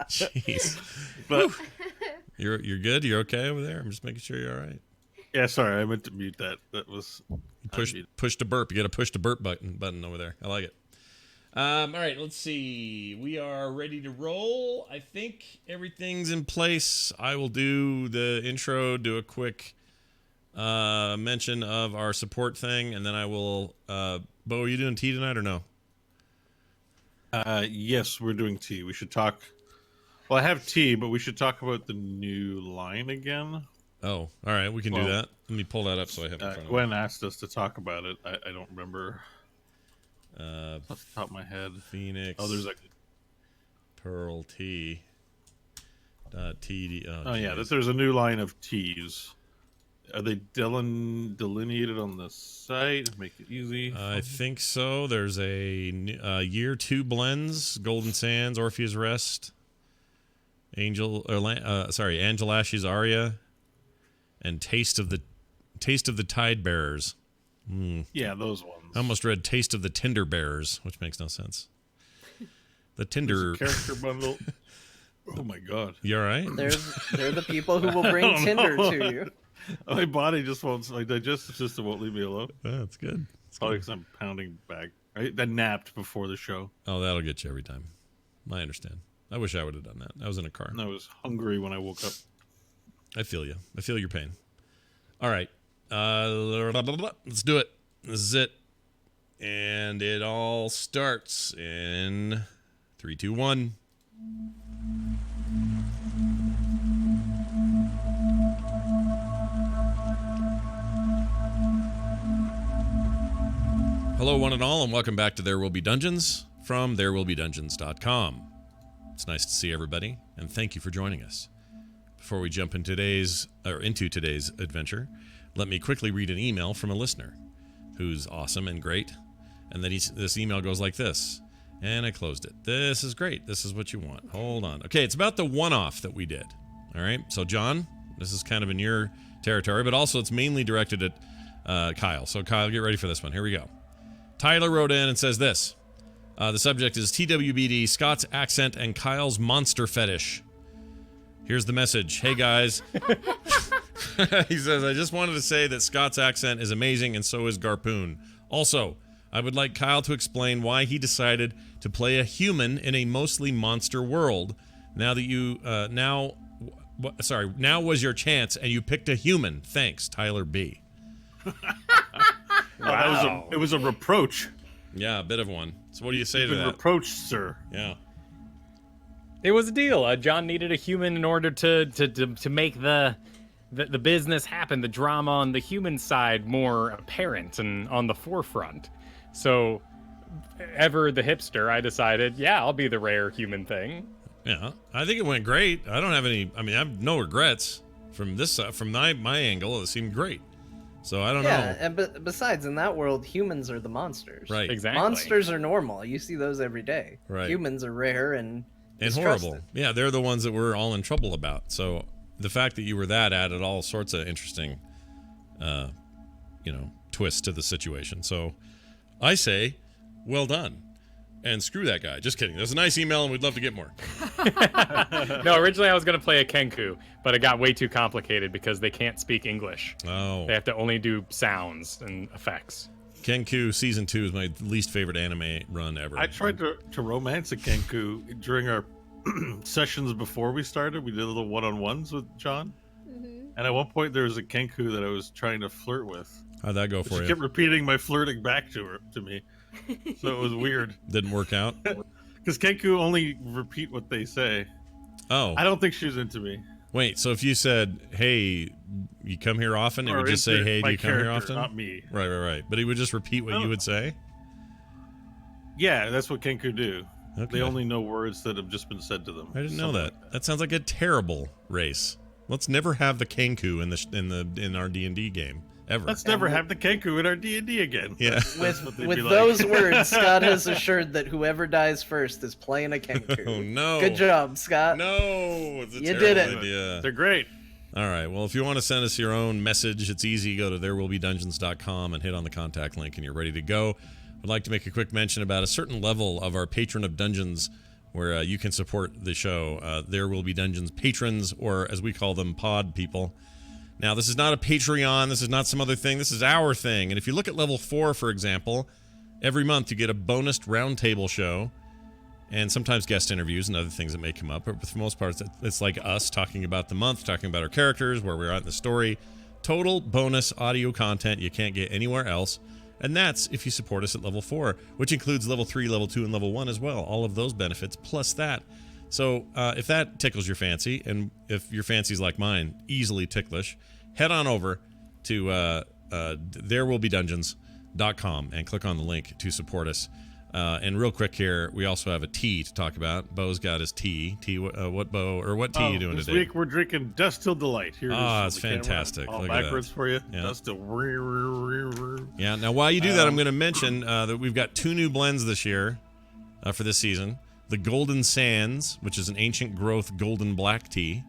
Jeez. But You're good? You're okay over there? I'm just making sure you're all right. yeah, sorry, I meant to mute that. That was Push to burp. You got to push the burp button over there. I like it. All right, let's see. We are ready to roll. I think everything's in place. I will do the intro, do a quick mention of our support thing, and then I will... Bo, are you doing tea tonight or no? Yes, we're doing tea. We should talk... Well, I have tea, but we should talk about the new line again. Oh, all right, we can do that. Let me pull that up so I have it in front of me. Gwen asked us to talk about it. I don't remember off the top of my head. Phoenix. Oh, there's Pearl Tea. TD. Oh yeah, there's a new line of teas. Are they delineated on the site? Make it easy. I think so. There's a year 2 blends: Golden Sands, Orpheus Rest, Angel Ashes Aria, and Taste of the Tide Bearers. Yeah, those ones. I almost read Taste of the Tinder Bearers, which makes no sense. The Tinder character bundle. Oh my god. You all right? They're the people who will bring Tinder to you. My body just won't. My digestive system won't leave me alone. That's good. It's probably because I'm pounding back. Right? I napped before the show. Oh, that'll get you every time. I understand. I wish I would have done that. I was in a car. And I was hungry when I woke up. I feel you. I feel your pain. All right. Let's do it. This is it. And it all starts in 3, 2, 1. Hello, one and all, and welcome back to There Will Be Dungeons from ThereWillBeDungeons.com. It's nice to see everybody, and thank you for joining us. Before we jump into today's adventure, let me quickly read an email from a listener who's awesome and great. And then this email goes like this. And I closed it. This is great. This is what you want. Hold on. Okay, it's about the one-off that we did. All right. So, John, this is kind of in your territory, but also it's mainly directed at Kyle. So, Kyle, get ready for this one. Here we go. Tyler wrote in and says this. The subject is TWBD, Scott's accent, and Kyle's monster fetish. Here's the message. Hey, guys. He says, I just wanted to say that Scott's accent is amazing, and so is Garpoon. Also, I would like Kyle to explain why he decided to play a human in a mostly monster world. Now that you, now was your chance, and you picked a human. Thanks, Tyler B. Wow. It was a reproach. Yeah, a bit of one. So what do you say to that? Reproached, sir. Yeah. It was a deal. John needed a human in order to make the business happen, the drama on the human side more apparent and on the forefront. So, ever the hipster, I decided, yeah, I'll be the rare human thing. Yeah, I think it went great. I don't have any. I mean, I have no regrets from this from my angle. It seemed great. So I don't know. Yeah, and besides, in that world, humans are the monsters. Right. Exactly. Monsters are normal. You see those every day. Right. Humans are rare and horrible. Yeah, they're the ones that we're all in trouble about. So the fact that you were that added all sorts of interesting, twists to the situation. So I say, well done. And screw that guy. Just kidding. That's a nice email, and we'd love to get more. No, originally I was going to play a Kenku, but it got way too complicated because they can't speak English. Oh. They have to only do sounds and effects. Kenku Season 2 is my least favorite anime run ever. I tried to romance a Kenku during our sessions before we started. We did a little one-on-ones with John. Mm-hmm. And at one point, there was a Kenku that I was trying to flirt with. How'd that go for you? She kept repeating my flirting back to me. So it was weird. Didn't work out? Because Kenku only repeat what they say. Oh. I don't think she was into me. Wait, so if you said, hey, you come here often, it would just say, hey, do you come here often? Not me. Right. But he would just repeat what you would say? Yeah, that's what Kenku do. Okay. They only know words that have just been said to them. I didn't know that. That sounds like a terrible race. Let's never have the Kenku in our D&D game. Ever. Let's never have the Kenku in our D&D again. Yeah. With those words, Scott has assured that whoever dies first is playing a Kenku. Oh, no. Good job, Scott. No. It's a You terrible did it. idea. They're great. All right. Well, if you want to send us your own message, it's easy. Go to ThereWillBeDungeons.com and hit on the contact link, and you're ready to go. I'd like to make a quick mention about a certain level of our Patron of Dungeons where you can support the show. There Will Be Dungeons patrons, or as we call them, pod people. Now, this is not a Patreon. This is not some other thing. This is our thing. And if you look at level 4, for example, every month you get a bonus roundtable show and sometimes guest interviews and other things that may come up. But for the most part, it's like us talking about the month, talking about our characters, where we're at in the story. Total bonus audio content you can't get anywhere else. And that's if you support us at level 4, which includes level 3, level 2, and level 1 as well. All of those benefits plus that. So if that tickles your fancy, and if your fancy's like mine, easily ticklish, head on over to therewillbedungeons.com and click on the link to support us. And real quick here, we also have a tea to talk about. Bo's got his tea. What tea are you doing this today? This week we're drinking Dust Till Delight. Here it's fantastic. All Look backwards for you. Yeah. Dust Till. Yeah. Now, while you do that, I'm going to mention that we've got 2 new blends this year for this season. The Golden Sands, which is an ancient growth golden black tea.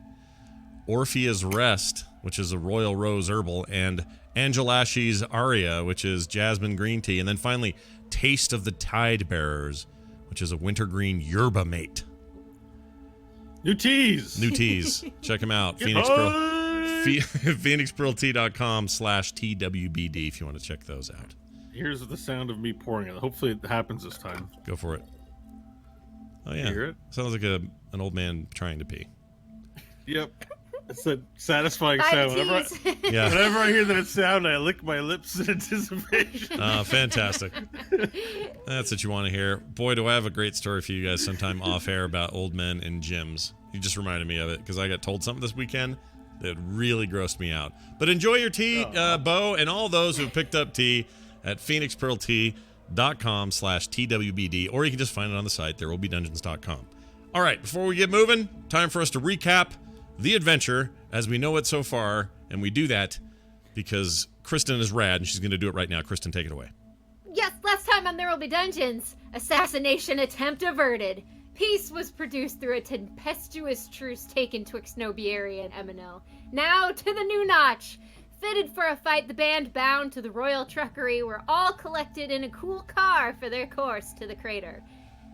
Orphea's Rest, which is a royal rose herbal, and Angelashi's Aria, which is jasmine green tea, and then finally Taste of the Tide Bearers, which is a wintergreen yerba mate. New teas. Check them out. PhoenixPearlTea.com/TWBD if you want to check those out. Here's the sound of me pouring it. Hopefully it happens this time. Go for it. Oh yeah. You hear it? Sounds like an old man trying to pee. Yep. It's a satisfying sound. Whenever I hear that sound, I lick my lips in anticipation. Fantastic. That's what you want to hear. Boy, do I have a great story for you guys sometime off air about old men in gyms. You just reminded me of it because I got told something this weekend that really grossed me out. But enjoy your tea, Bo, and all those who picked up tea at PhoenixPearlTea.com/TWBD, or you can just find it on the site, therewillbedungeons.com. All right, before we get moving, time for us to recap the adventure as we know it so far, and we do that because Kristen is rad, and she's going to do it right now. Kristen, take it away. Yes, last time on There Will Be Dungeons, assassination attempt averted. Peace was produced through a tempestuous truce taken twixt Nobieri and Eminel. Now to the new notch. Fitted for a fight, the band bound to the royal truckery were all collected in a cool car for their course to the crater.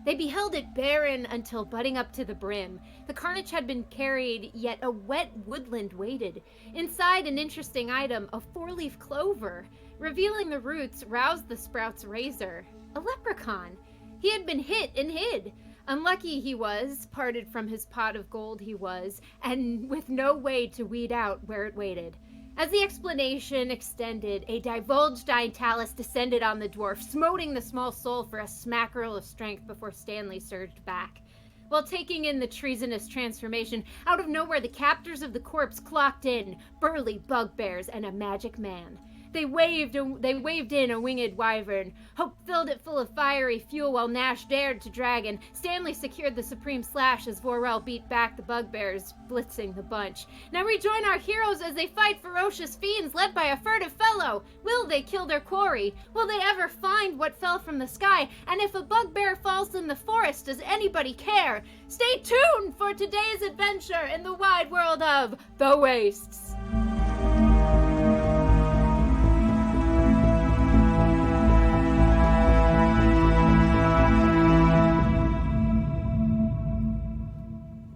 They beheld it barren until budding up to the brim. The carnage had been carried, yet a wet woodland waited. Inside, an interesting item, a 4-leaf clover. Revealing the roots roused the sprout's razor. A leprechaun. He had been hit and hid. Unlucky he was, parted from his pot of gold he was, and with no way to weed out where it waited. As the explanation extended, a divulged Talus descended on the dwarf, smoting the small soul for a smackerel of strength before Stanley surged back. While taking in the treasonous transformation, out of nowhere the captors of the corpse clocked in, burly bugbears and a magic man. They waved in a winged wyvern. Hope filled it full of fiery fuel while Nash dared to dragon. Stanley secured the supreme slash as Vorel beat back the bugbears, blitzing the bunch. Now rejoin our heroes as they fight ferocious fiends led by a furtive fellow. Will they kill their quarry? Will they ever find what fell from the sky? And if a bugbear falls in the forest, does anybody care? Stay tuned for today's adventure in the wide world of The Wastes.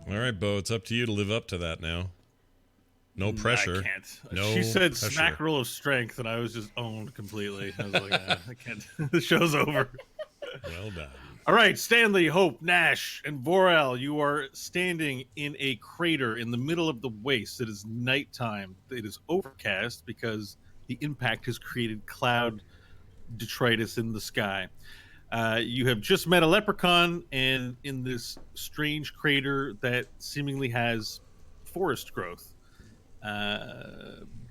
All right, Bo, it's up to you to live up to that now. No pressure. I can't. No she said pressure. smackerel of strength, and I was just owned completely. I was like, I can't. The show's over. Well done. All right, Stanley, Hope, Nash, and Vorel, you are standing in a crater in the middle of the waste. It is nighttime. It is overcast because the impact has created cloud detritus in the sky. You have just met a leprechaun, and in this strange crater that seemingly has forest growth.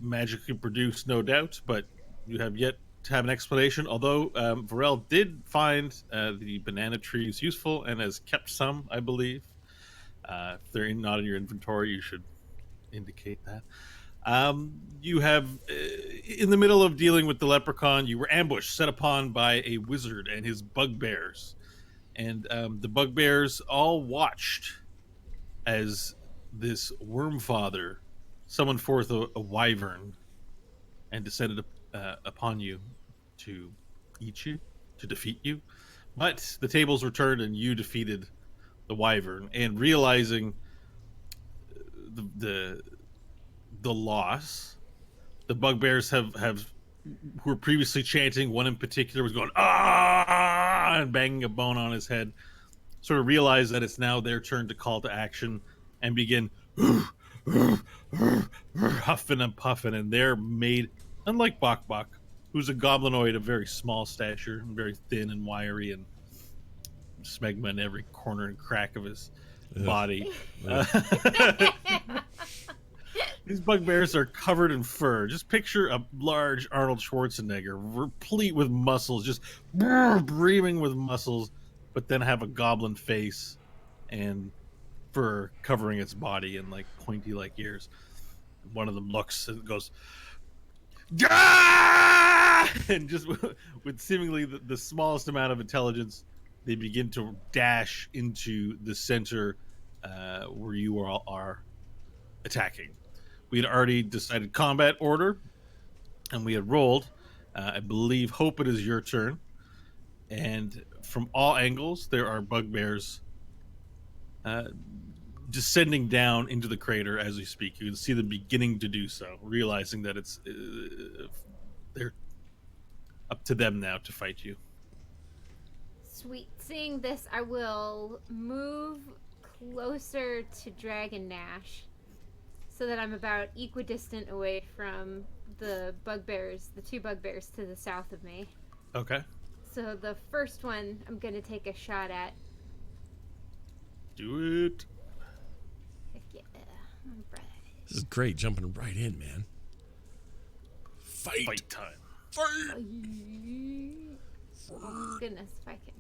Magically produced, no doubt, but you have yet to have an explanation. Although Vorel did find the banana trees useful and has kept some, I believe. If they're not in your inventory, you should indicate that. You have, in the middle of dealing with the leprechaun, you were ambushed, set upon by a wizard and his bugbears. And the bugbears all watched as this wormfather summoned forth a wyvern and descended upon you to eat you, to defeat you. But the tables were turned and you defeated the wyvern, and realizing the loss, the bugbears have who were previously chanting. One in particular was going ah and banging a bone on his head. Sort of realize that it's now their turn to call to action and begin huffing and puffing, and they're made, unlike Bok Bok, who's a goblinoid of very small stature and very thin and wiry and smegma in every corner and crack of his body. These bugbears are covered in fur. Just picture a large Arnold Schwarzenegger, replete with muscles, just breathing with muscles, but then have a goblin face and fur covering its body and like pointy like ears. One of them looks and goes, "Gah!" And just with seemingly the smallest amount of intelligence, they begin to dash into the center where you all are attacking. We had already decided combat order, and we had rolled. I believe, Hope, it is your turn. And from all angles, there are bugbears descending down into the crater as we speak. You can see them beginning to do so, realizing that it's they're up to them now to fight you. Sweet. Seeing this, I will move closer to Dragon Nash so that I'm about equidistant away from the bugbears, the two bugbears to the south of me. Okay. So the first one I'm going to take a shot at. Do it. Heck yeah. Right. This is great, jumping right in, man. Fight. Fight time. Fight. Oh, goodness, if I can.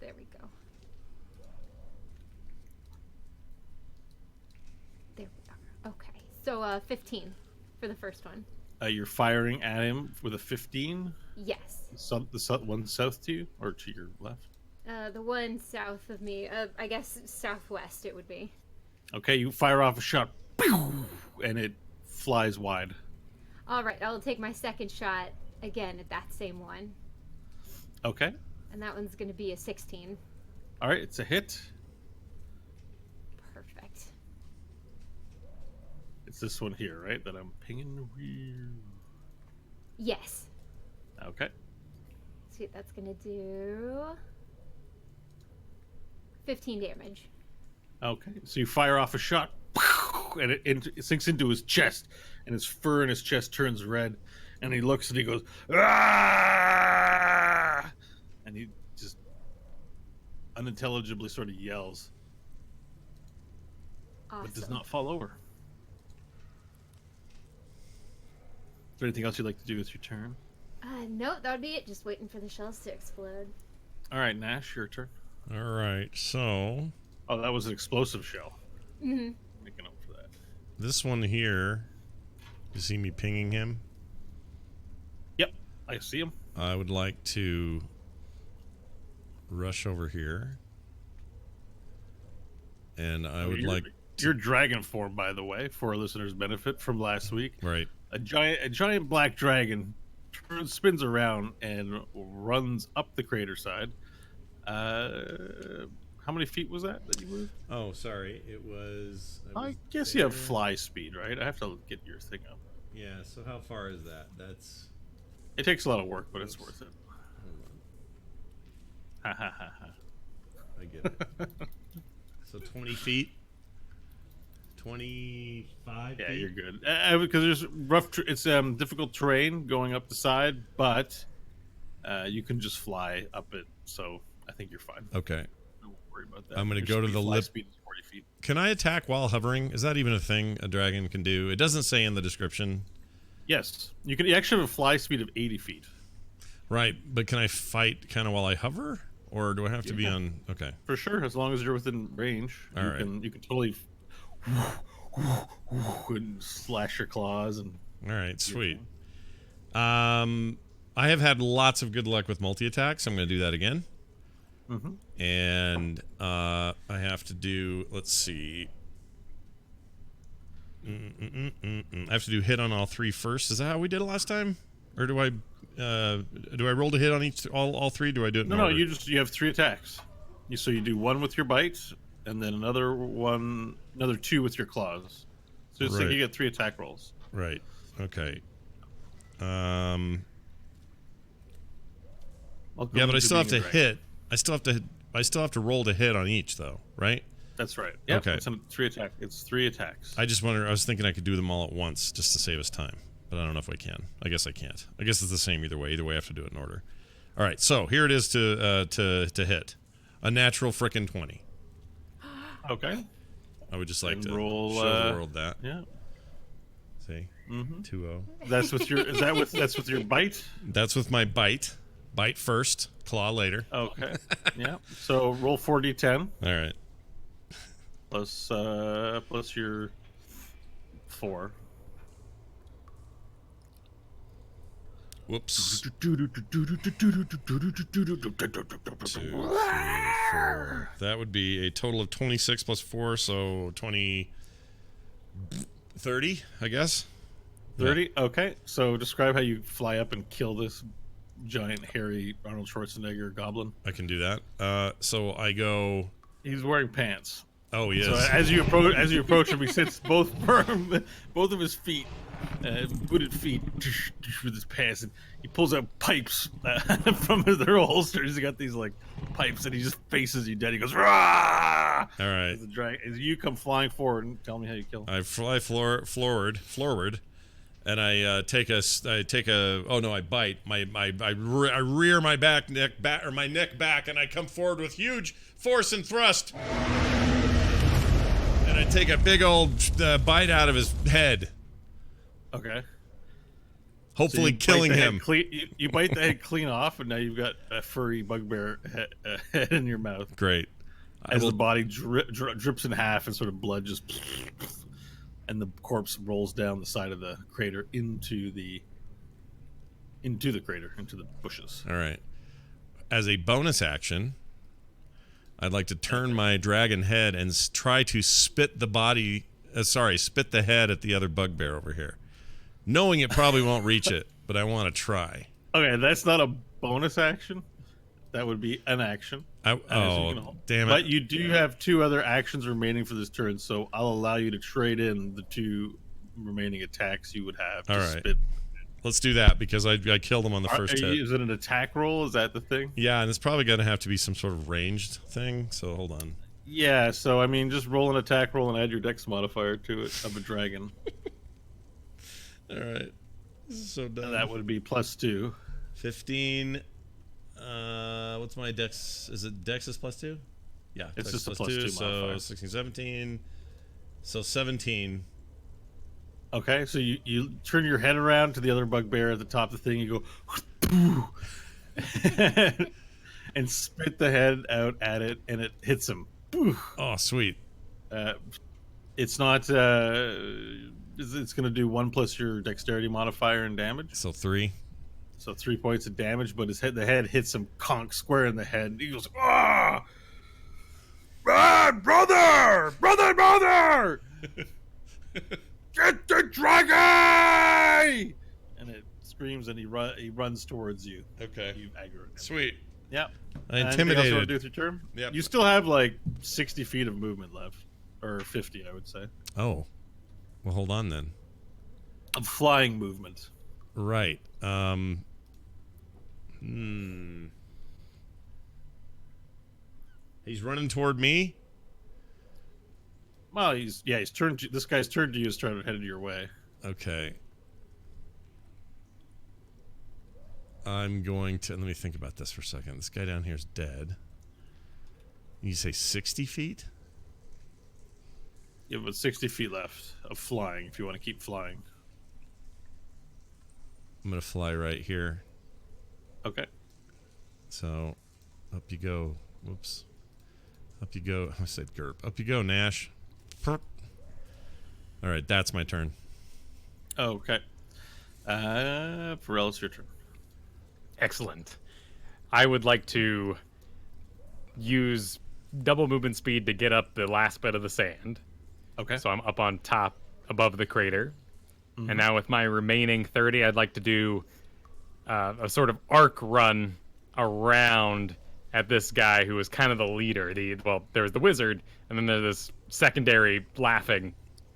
There we go. There we are. Okay. So 15 for the first one. You're firing at him with a 15? Yes. The one south to you or to your left? The one south of me. I guess southwest it would be. Okay, you fire off a shot, and it flies wide. All right, I'll take my second shot again at that same one. Okay. And that one's going to be a 16. All right, it's a hit. Perfect. It's this one here, right? That I'm pinging. Yes. Okay. Sweet, that's going to do 15 damage. Okay, so you fire off a shot, and it sinks into his chest, and his fur in his chest turns red, and he looks and he goes, "Ah!" And he just unintelligibly sort of yells, Awesome. but does not fall over. Is there anything else you'd like to do with your turn? No, that would be it. Just waiting for the shells to explode. All right, Nash, your turn. All right, so Oh, that was an explosive shell. Mm-hmm. Making up for that. this one here, you see me pinging him? Yep, I see him. I would like to rush over here. And I would like... Your dragon form, by the way, for our listeners' benefit from last week. Right. A giant black dragon spins around and runs up the crater side. How many feet was that you moved? Oh, sorry. It was... I guess you have fly speed, right? I have to get your thing up. Yeah, so how far is that? That's... It takes a lot of work, but it's worth it. Ha ha ha ha. I get it. So 20 feet? 25 Yeah, feet? you're good. Because there's rough... it's difficult terrain going up the side, but you can just fly up it, so I think you're fine. Okay. Don't worry about that. I'm going to Your go to the fly lip... speed is 40 feet. Can I attack while hovering? Is that even a thing a dragon can do? It doesn't say in the description. Yes. You actually have a fly speed of 80 feet. Right, but can I fight kind of while I hover? Or do I have to be Yeah. on... Okay. For sure, as long as you're within range. All right. You can totally and slash your claws and... All right, sweet. I have had lots of good luck with multi-attacks. I'm going to do that again. Mm-hmm. And I have to do... Let's see. I have to do hit on all three first. Is that how we did it last time? Or do I roll to hit on all three? Do I do it in No, order? you have 3 attacks. So you do one with your bite, and then another 2 with your claws. So it's like Right. you get 3 attack rolls. Right. Okay. Welcome Yeah, but I to still have to being a dragon. hit. I still have to roll to hit on each, though, right? That's right. Yep, Okay. It's 3 attack. It's 3 attacks. I was thinking I could do them all at once just to save us time, but I don't know if I can. I guess I can't. I guess it's the same either way. Either way, I have to do it in order. All right, so here it is to hit. A natural frickin' 20. Okay. I would just like And to roll, show the world that. Yeah. See? Mm-hmm. 2-0. That's with your. That's with your bite? That's with my bite. Bite first, claw later. Okay. Yeah. So roll 4d10 All right. plus your 4. Whoops. 2, 3, 4. That would be a total of 26 plus 4, so 30, I guess. 30. Okay. So describe how you fly up and kill this giant, hairy Arnold Schwarzenegger goblin. I can do that. So I go. He's wearing pants. Oh yes. So as you approach him, he sits both of his feet, booted feet, with his pants, and he pulls out pipes from their holsters. He's got these like pipes, and he just faces you dead. He goes, "Rah!" All right. As you come flying forward, and tell me how you kill him. I fly forward, and I take a. Oh no! I bite. I rear my neck back, and I come forward with huge force and thrust. And I take a big old bite out of his head, Okay. hopefully killing him. You bite the head clean off, and now you've got a furry bugbear head in your mouth. Great. As the body drips in half, and sort of blood just, and the corpse rolls down the side of the crater into the bushes. All right. As a bonus action, I'd like to turn my dragon head and try to spit the head at the other bugbear over here, knowing it probably won't reach it, but I want to try. Okay, that's not a bonus action. That would be an action. Damn it! But you do have 2 other actions remaining for this turn, so I'll allow you to trade in the 2 remaining attacks you would have. All to right. Spit. Let's do that because I killed him on the first hit. Is it an attack roll? Is that the thing? Yeah, and it's probably going to have to be some sort of ranged thing, so hold on. Yeah, so I mean, just roll an attack roll and add your dex modifier to it of a dragon. All right. This is so dumb. And that would be +2. 15. What's my dex? Is it dex is +2? Yeah, It's dex just a +2, +2 so modifier. 16, 17. So 17. Okay, so you turn your head around to the other bugbear at the top of the thing. You go, and spit the head out at it, and it hits him. Oh, sweet. It's not. It's going to do 1 plus your dexterity modifier and damage. So 3. So 3 points of damage, but the head hits him conk square in the head. He goes, "Ah, brother! Get the dragon!" And it screams, and he runs towards you. Okay. You aggro him. Sweet. Yeah. I Anything else you want to intimidated. do with your turn? Yep. You still have like 60 feet of movement left, or 50, I would say, Oh. Well, hold on then. of flying movement. Right. He's running toward me. Well, he's turned. This guy's turned to you, is trying to head your way. Okay. I'm going to... Let me think about this for a second. This guy down here is dead. You say 60 feet? You have about 60 feet left of flying if you want to keep flying. I'm going to fly right here. Okay. So, up you go. Whoops. Up you go. I said Gerp. Up you go, Nash. Perp. All right, that's my turn. Okay. Pharrell, it's your turn. Excellent. I would like to use double movement speed to get up the last bit of the sand. Okay. So I'm up on top above the crater. And now with my remaining 30, I'd like to do a sort of arc run around at this guy who was kind of the leader. There was the wizard, and then there's this secondary laughing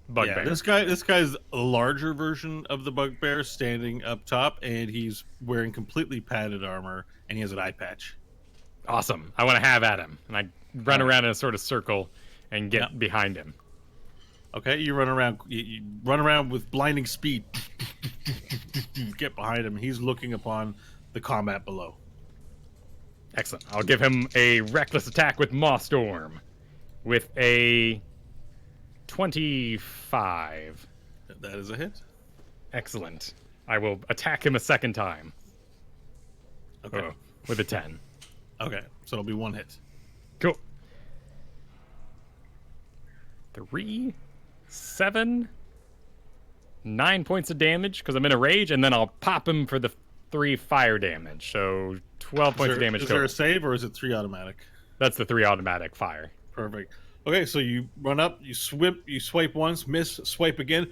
bugbear. Yeah, this guy's a larger version of the bugbear, standing up top, and he's wearing completely padded armor, and he has an eye patch. Awesome. I want to have at him, and I run around in a sort of circle and get behind him. Okay, you run around. You run around with blinding speed. Get behind him. He's looking upon the combat below. Excellent. I'll give him a reckless attack with Maw Storm with a 25. That is a hit. Excellent. I will attack him a second time. Okay. With a 10. Okay, so it'll be one hit. Cool. 3, 7, 9 points of damage because I'm in a rage, and then I'll pop him for the 3 fire damage. So 12 points of damage Is total. there a save or is it 3 automatic? That's the 3 automatic fire. Perfect. Okay, so you run up, you swipe once, miss, swipe again.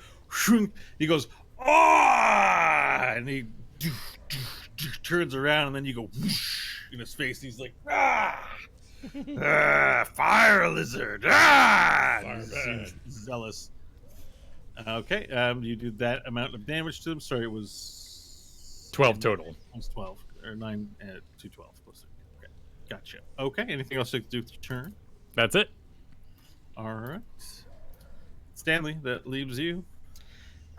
He goes, ah, and he turns around, and then you go whoosh in his face. And he's like, fire lizard, Seems zealous. Okay, you do that amount of damage to him. Sorry, it was 12 total. It was 12 or 9 to 12 plus 3. Okay, gotcha. Okay, anything else you can do with your turn? That's it. All right, Stanley, that leaves you.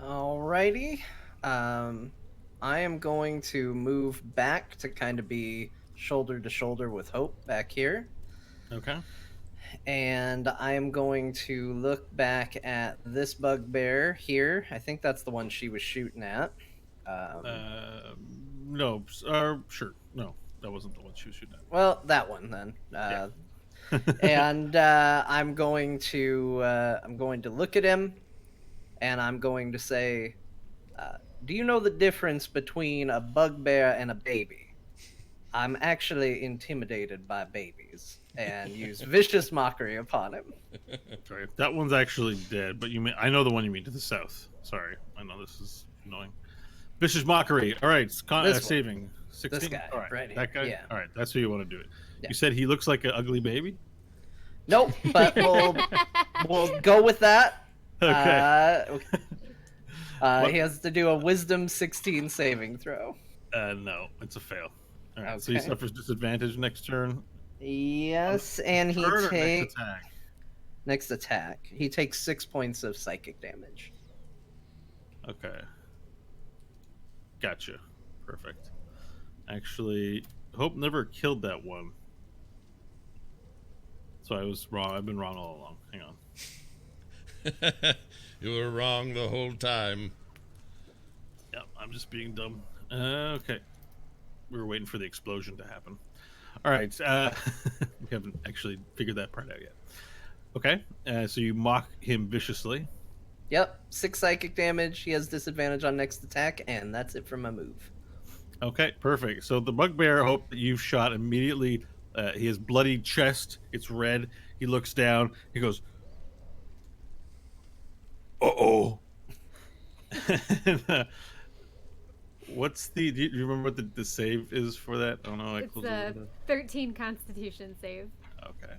Alrighty. I am going to move back to kind of be shoulder to shoulder with Hope back here. Okay. And I am going to look back at this bugbear here. I think that's the one she was shooting at. No, sure. No, that wasn't the one she was shooting at. Well, that one then. Yeah. And I'm going to look at him, and I'm going to say, do you know the difference between a bugbear and a baby? I'm actually intimidated by babies, and use vicious mockery upon him. Sorry, that one's actually dead, but I know the one you mean to the south. Sorry, I know this is annoying. Vicious mockery. All right, saving 16. This guy, all right, right that here, guy. yeah. All right, that's who you want to do it. Yeah. You said he looks like an ugly baby. Nope, but we'll go with that. Okay. He has to do a Wisdom 16 saving throw. No, it's a fail. All right, so Okay. he suffers disadvantage next turn. Yes, and he Turn or takes next attack. next attack. He takes 6 points of psychic damage. Okay. Gotcha. Perfect. Actually, Hope never killed that one. So I was wrong. I've been wrong all along. Hang on. You were wrong the whole time. Yep, I'm just being dumb. Okay. We were waiting for the explosion to happen. All right. We haven't actually figured that part out yet. Okay. So you mock him viciously. Yep, 6 psychic damage. He has disadvantage on next attack, and that's it for my move. Okay, perfect. So the bugbear, Hope, that you've shot immediately. He has bloody chest. It's red. He looks down. He goes, "Uh-oh." And, what's do you remember what the save is for that? I don't know. It's a 13 Constitution save. Okay.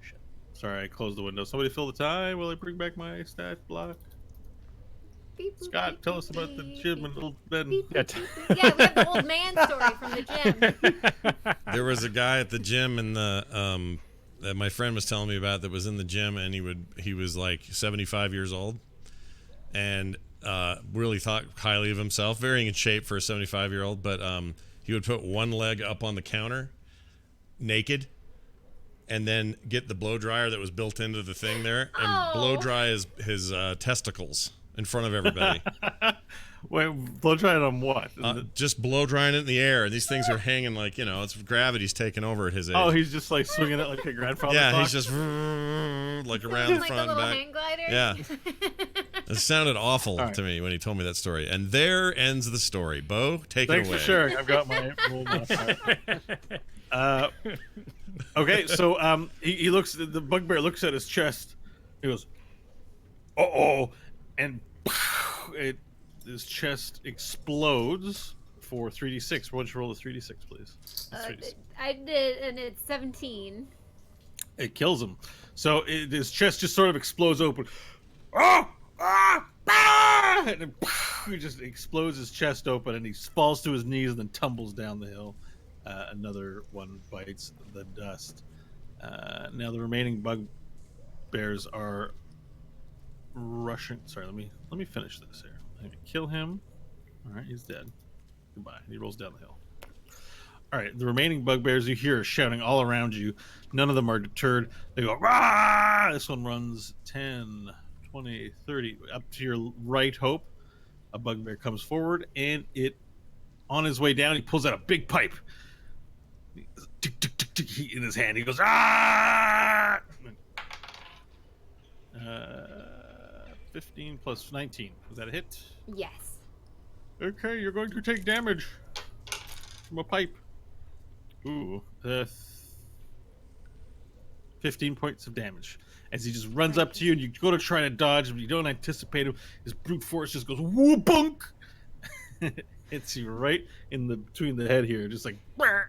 Shit. Sorry, I closed the window. Somebody fill the time. Will I bring back my stat block? Beep, boop, Scott, beep, tell boop, us about the beep, gym beep, and old Ben. beep, boop, beep, boop. Yeah, we have the old man story from the gym. There was a guy at the gym in the that my friend was telling me about that was in the gym, and he was like 75 years old, and really thought highly of himself, very in shape for a 75-year-old. But he would put one leg up on the counter, naked, and then get the blow dryer that was built into the thing there, and blow dry his testicles in front of everybody. Wait, blow dry it on what? Just blow drying it in the air, and these things are hanging like, it's gravity's taking over at his age. Oh, he's just like swinging it like a grandfather yeah, clock? he's just like around the like front a and little back. hang glider. Yeah. It sounded awful All right. to me when he told me that story. And there ends the story. Bo, take Thanks it away. for sharing. I've got my rule modifier. Okay, so he looks. The bugbear looks at his chest. He goes, "Uh-oh," and his chest explodes for 3d6. Why don't you roll a 3d6, please? It's 3d6. I did, and it's 17. It kills him. So his chest just sort of explodes open. Oh! Ah! Ah! And then, he just explodes his chest open, and he falls to his knees and then tumbles down the hill. Another one bites the dust. Now the remaining bugbears are rushing. Sorry, let me finish this here. Let me kill him. All right, he's dead. Goodbye. And he rolls down the hill. All right, the remaining bugbears you hear are shouting all around you. None of them are deterred. They go, "Rah!" This one runs 10, 20, 30. Up to your right, Hope, a bugbear comes forward, and on his way down, he pulls out a big pipe. Tick, tick, tick, tick, in his hand. He goes, "Ah!" 15 plus 19. Was that a hit? Yes. Okay, you're going to take damage from a pipe. Ooh, 15 points of damage. As he just runs up to you and you go to try to dodge, but you don't anticipate him. His brute force just goes whoop-bunk. Hits you right in between the head here, just like. Bah!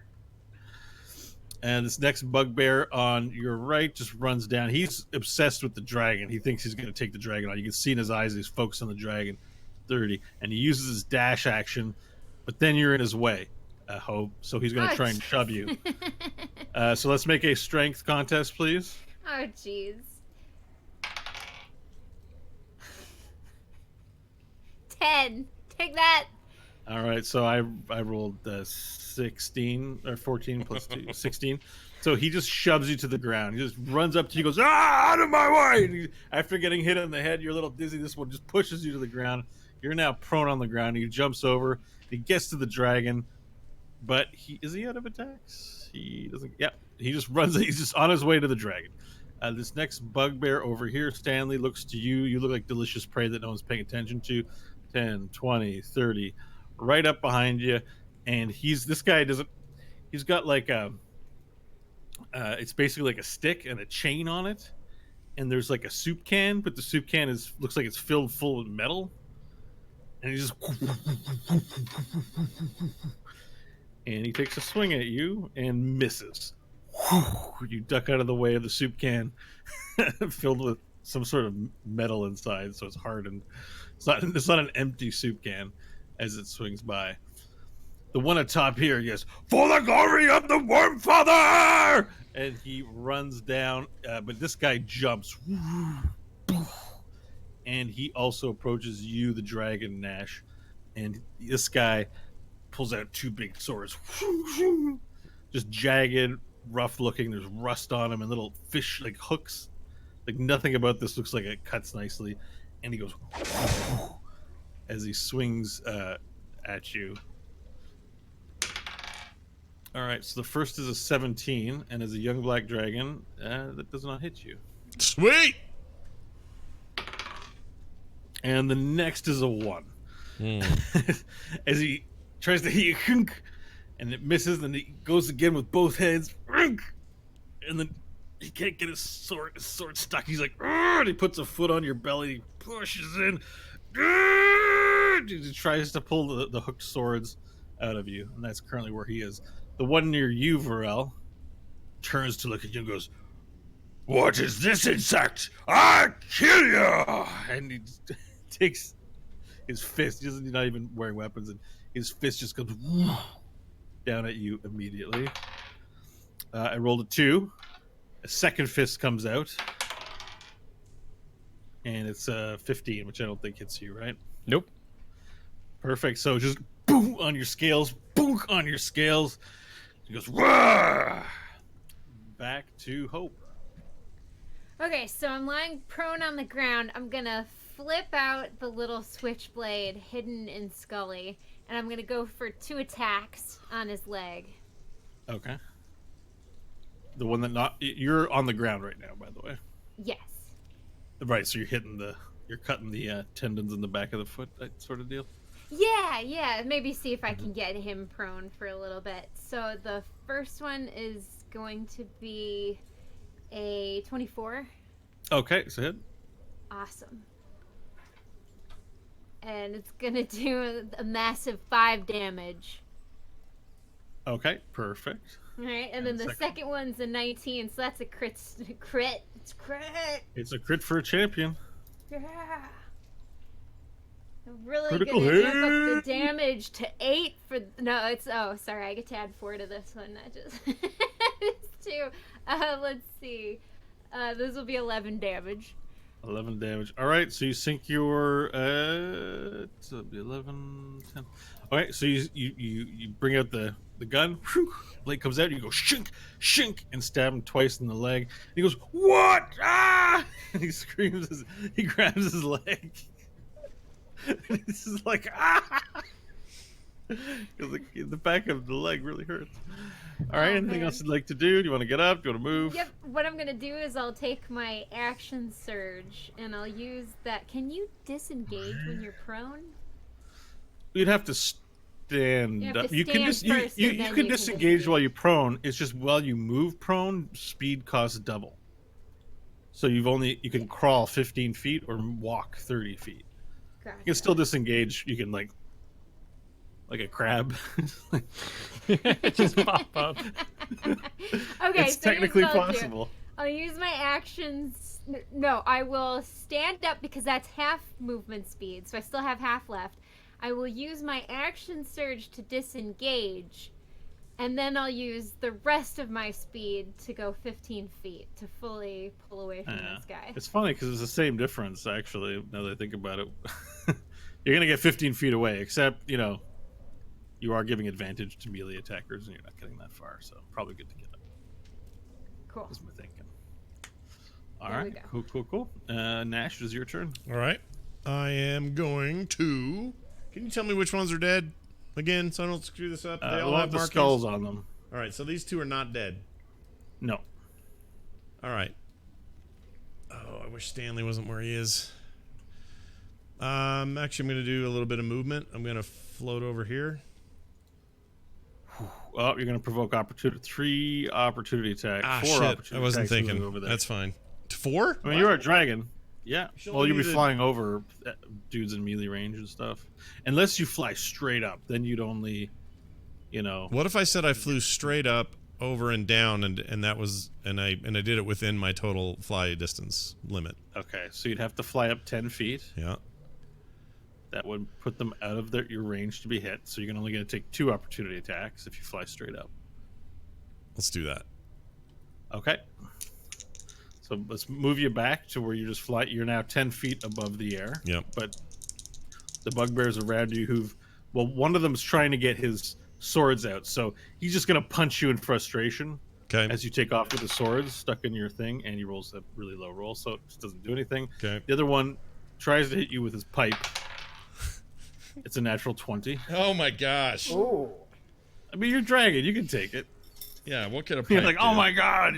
And this next bugbear on your right just runs down. He's obsessed with the dragon. He thinks he's going to take the dragon on. You can see in his eyes he's focused on the dragon. 30, and he uses his dash action, but then you're in his way. Hope, so he's going to try and shove you. So let's make a strength contest, please. Oh, jeez. 10. Take that. All right, so I rolled 16 or 14 plus 2, 16. So he just shoves you to the ground. He just runs up to you, goes, "Ah, out of my way!" And after getting hit in the head, you're a little dizzy. This one just pushes you to the ground. You're now prone on the ground. He jumps over. He gets to the dragon, but is he out of attacks? He doesn't. Yeah, he just runs. He's just on his way to the dragon. This next bugbear over here, Stanley, looks to you. You look like delicious prey that no one's paying attention to. 10, 20, 30, right up behind you. And this guy doesn't. He's got like it's basically like a stick and a chain on it, and there's like a soup can, but the soup can looks like it's filled full of metal. And he just and he takes a swing at you and misses. You duck out of the way of the soup can filled with some sort of metal inside, so it's hard and it's not an empty soup can as it swings by. The one atop here yells, "For the glory of the Worm Father!" And he runs down, but this guy jumps. And he also approaches you, the dragon, Nash. And this guy pulls out two big swords. Just jagged, rough looking. There's rust on them and little fish like hooks. Like nothing about this looks like it cuts nicely. And he goes as he swings at you. All right, so the first is a 17, and as a young black dragon, that does not hit you. Sweet! And the next is a 1. As he tries to hit you, and it misses, and he goes again with both heads, and then he can't get his sword stuck. He's like, and he puts a foot on your belly, pushes in, he tries to pull the hooked swords out of you, and that's currently where he is. The one near you, Varel, turns to look at you and goes, "What is this insect? I'll kill you!" And he takes his fist. He's not even wearing weapons, and his fist just comes down at you immediately. I rolled a 2. A second fist comes out, and it's 15, which I don't think hits you, right? Nope. Perfect. So just boom on your scales, boom on your scales. He goes, "Wah!" Back to Hope. Okay, so I'm lying prone on the ground. I'm gonna flip out the little switchblade hidden in Scully, and I'm gonna go for 2 attacks on his leg. Okay. The one that you're on the ground right now, by the way. Yes. Right, so you're cutting the tendons in the back of the foot, that sort of deal. Yeah. Maybe see if I can get him prone for a little bit. So the first one is going to be a 24. Okay, so hit. Awesome. and it's gonna do a massive 5 damage. Okay, perfect. All right, and then the second one's a 19, so that's a crit. It's crit. It's a crit for a champion. Yeah. I'm really Critical gonna amp up the hit. damage to 8 for. No, it's. Oh, sorry, I get to add 4 to this one, not just. It's 2. Let's see. This will be 11 damage. 11 damage. All right, so you sink your so it'll be 11, 10. All right, so you bring out the gun. Whew, blade comes out. You go shink, shink, and stab him twice in the leg. And he goes, "What? Ah!" And he screams. He grabs his leg. And this is like ah. Because the back of the leg really hurts. All right, anything else you'd like to do? Do you want to get up? Do you want to move? Yep. What I'm gonna do is I'll take my action surge and I'll use that. Can you disengage when you're prone? You'd have to stand You have up. to You can stand just first you and then can you can disengage disengage. while you're prone. It's just while you move prone, speed costs double. So you can crawl 15 feet or walk 30 feet. Gotcha. You can still disengage. You can like a crab. Just pop up. Okay, It's so technically here's what I'll do. possible. I'll use my actions. No, I will stand up because that's half movement speed, so I still have half left. I will use my action surge to disengage, and then I'll use the rest of my speed to go 15 feet to fully pull away from Yeah. this guy. It's funny because it's the same difference actually. Now that I think about it, you're gonna get 15 feet away, except you are giving advantage to melee attackers, and you're not getting that far. So probably good to get up. Cool. Is my thinking. All There we right, go. cool. Nash, it is your turn. All right. I am going to. Can you tell me which ones are dead again, so I don't screw this up? They all We'll have have the markings. skulls on them. All right, so these 2 are not dead. No. All right. Oh, I wish Stanley wasn't where he is. Actually, I'm going to do a little bit of movement. I'm going to float over here. Oh, you're going to provoke 3 opportunity attacks. 4 Shit. opportunity I wasn't attacks moving thinking. over there. That's fine. 4? I mean, you're a dragon. Yeah. should Well, only you'll be need to- flying over dudes in melee range and stuff. Unless you fly straight up, then you'd only, What if I said I flew straight up, over and down, and that was and I did it within my total fly distance limit? Okay, so you'd have to fly up 10 feet. Yeah. That would put them out of your range to be hit. So you're only going to take 2 opportunity attacks if you fly straight up. Let's do that. Okay. So let's move you back to where you just fly. You're now 10 feet above the air. Yep. But the bugbears around you one of them's trying to get his swords out. So he's just going to punch you in frustration Okay. as you take off with the swords stuck in your thing, and he rolls a really low roll, so it just doesn't do anything. Okay. The other one tries to hit you with his pipe. It's a natural 20. Oh my gosh. Ooh. I mean, you're dragon. You can take it. Yeah. What could a You're pipe like, do? oh my god.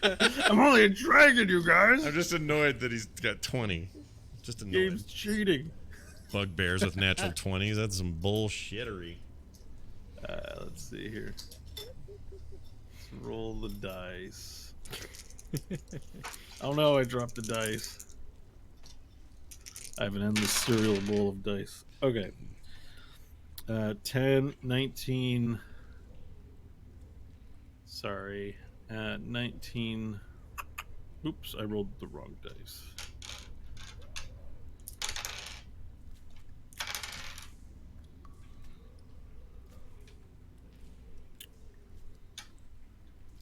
I'm only a dragon, you guys. I'm just annoyed that he's got 20. Just annoyed. Game's cheating. Bugbears with natural 20s. That's some bullshittery. Let's see here. Let's roll the dice. Oh no, I dropped the dice. I have an endless cereal bowl of dice. Okay. 10, 19. Sorry. 19. Oops, I rolled the wrong dice.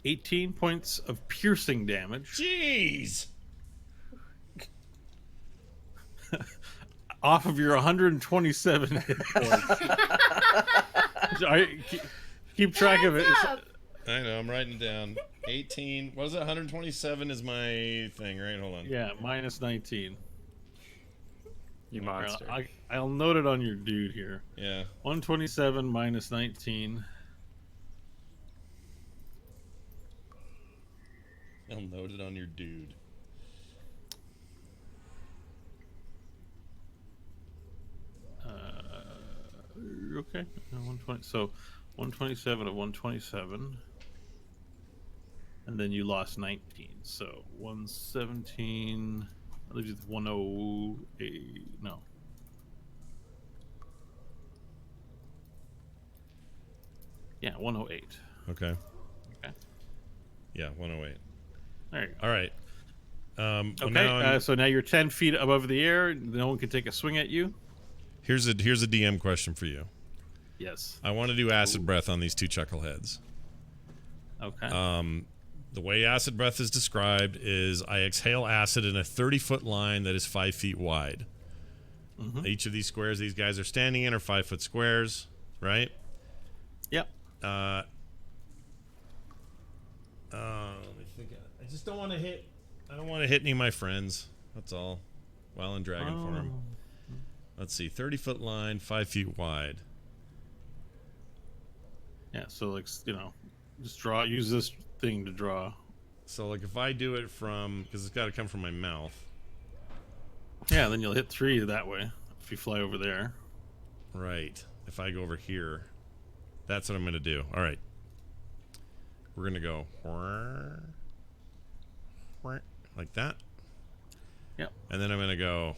$18 points of piercing damage. Jeez. Off of your 127 hit points. Keep track of it. Hands It's- up. I know. I'm writing it down. 18. What is it? 127 is my thing, right? Hold on. Yeah, minus 19. You monster. I'll note it on your dude here. Yeah. 127 minus 19. I'll note it on your dude. Okay. 120. So 127 of 127. And then you lost 19. So 117 That leaves you with 108. No. Yeah, 108. Okay. Okay. Yeah, 108. There you go. All right. Well, Okay, now so now you're 10 feet above the air. No one can take a swing at you. here's a DM question for you. Yes. I want to do acid breath on these two chuckleheads. Okay. The way acid breath is described is I exhale acid in a 30-foot line that is 5 feet wide. Mhm. Each of these squares these guys are standing in are 5-foot squares, right? Yep. Let me think. I just don't want to hit. I don't want to hit any of my friends. That's all. While in dragon form. Let's see. 30-foot line, 5 feet wide. Yeah. So like just draw. Use this thing to draw. So like if I do it from, because it's got to come from my mouth. Yeah. Then you'll hit 3 that way if you fly over there. Right. If I go over here, that's what I'm going to do. All right. We're going to go like that. Yep. And then I'm going to go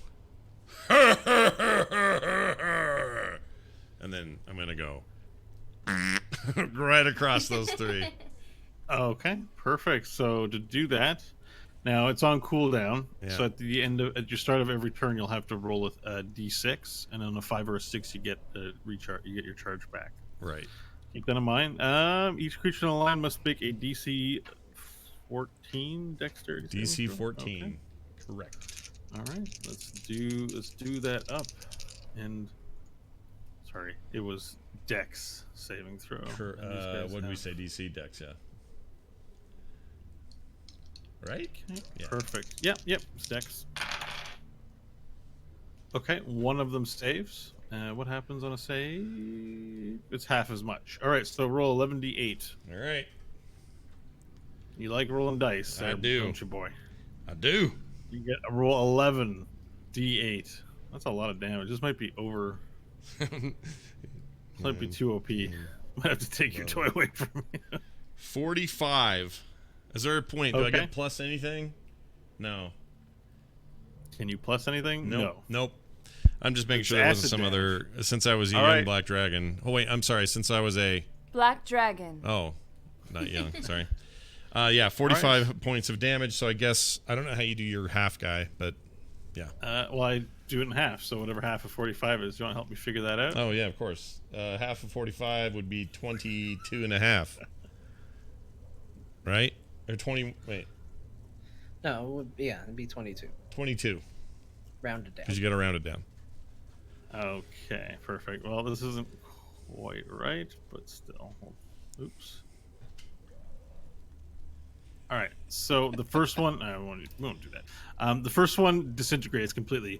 and then I'm going to go right across those 3. Okay. Perfect. So to do that, now it's on cooldown. Yeah. So at your start of every turn, you'll have to roll a d6, and on a 5 or a 6, you get a recharge. You get your charge back. Right. Keep that in mind. Each creature in the line must make a DC 14 dexterity. DC throw. 14. Okay. Correct. All right, let's do that up. And sorry, it was Dex saving throw. What did we say? DC Dex, yeah. Right? Okay, Yeah. perfect. Yep, it's Dex. Okay, one of them saves. What happens on a save? It's half as much. All right, so roll 11d8. All right. You like rolling dice, I do. don't you, boy? I do. You get a roll 11d8. That's a lot of damage. This might be over. Might be too OP. Might have to take your toy away from me. 45. Is there a point? Do I Okay. get plus anything? No. Can you plus anything? No. Nope. I'm just making It's sure there wasn't acid some damage. other. Since I was a All young right. black dragon. Oh wait, I'm sorry. Since I was a. Black dragon. Oh, not young. Sorry. Yeah, 45 points of damage. So I guess I don't know how you do your half guy, but yeah. Well, I do it in half. So whatever half of 45 is, do you want to help me figure that out? Oh yeah, of course. Half of 45 would be 22 and a half. Right? Or 20. Wait. No, it'd be 22. 22. Rounded down. Because you got to round it down. Okay, perfect. Well, this isn't quite right, but still. Oops. All right, so the first one, we won't do that. The first one disintegrates completely.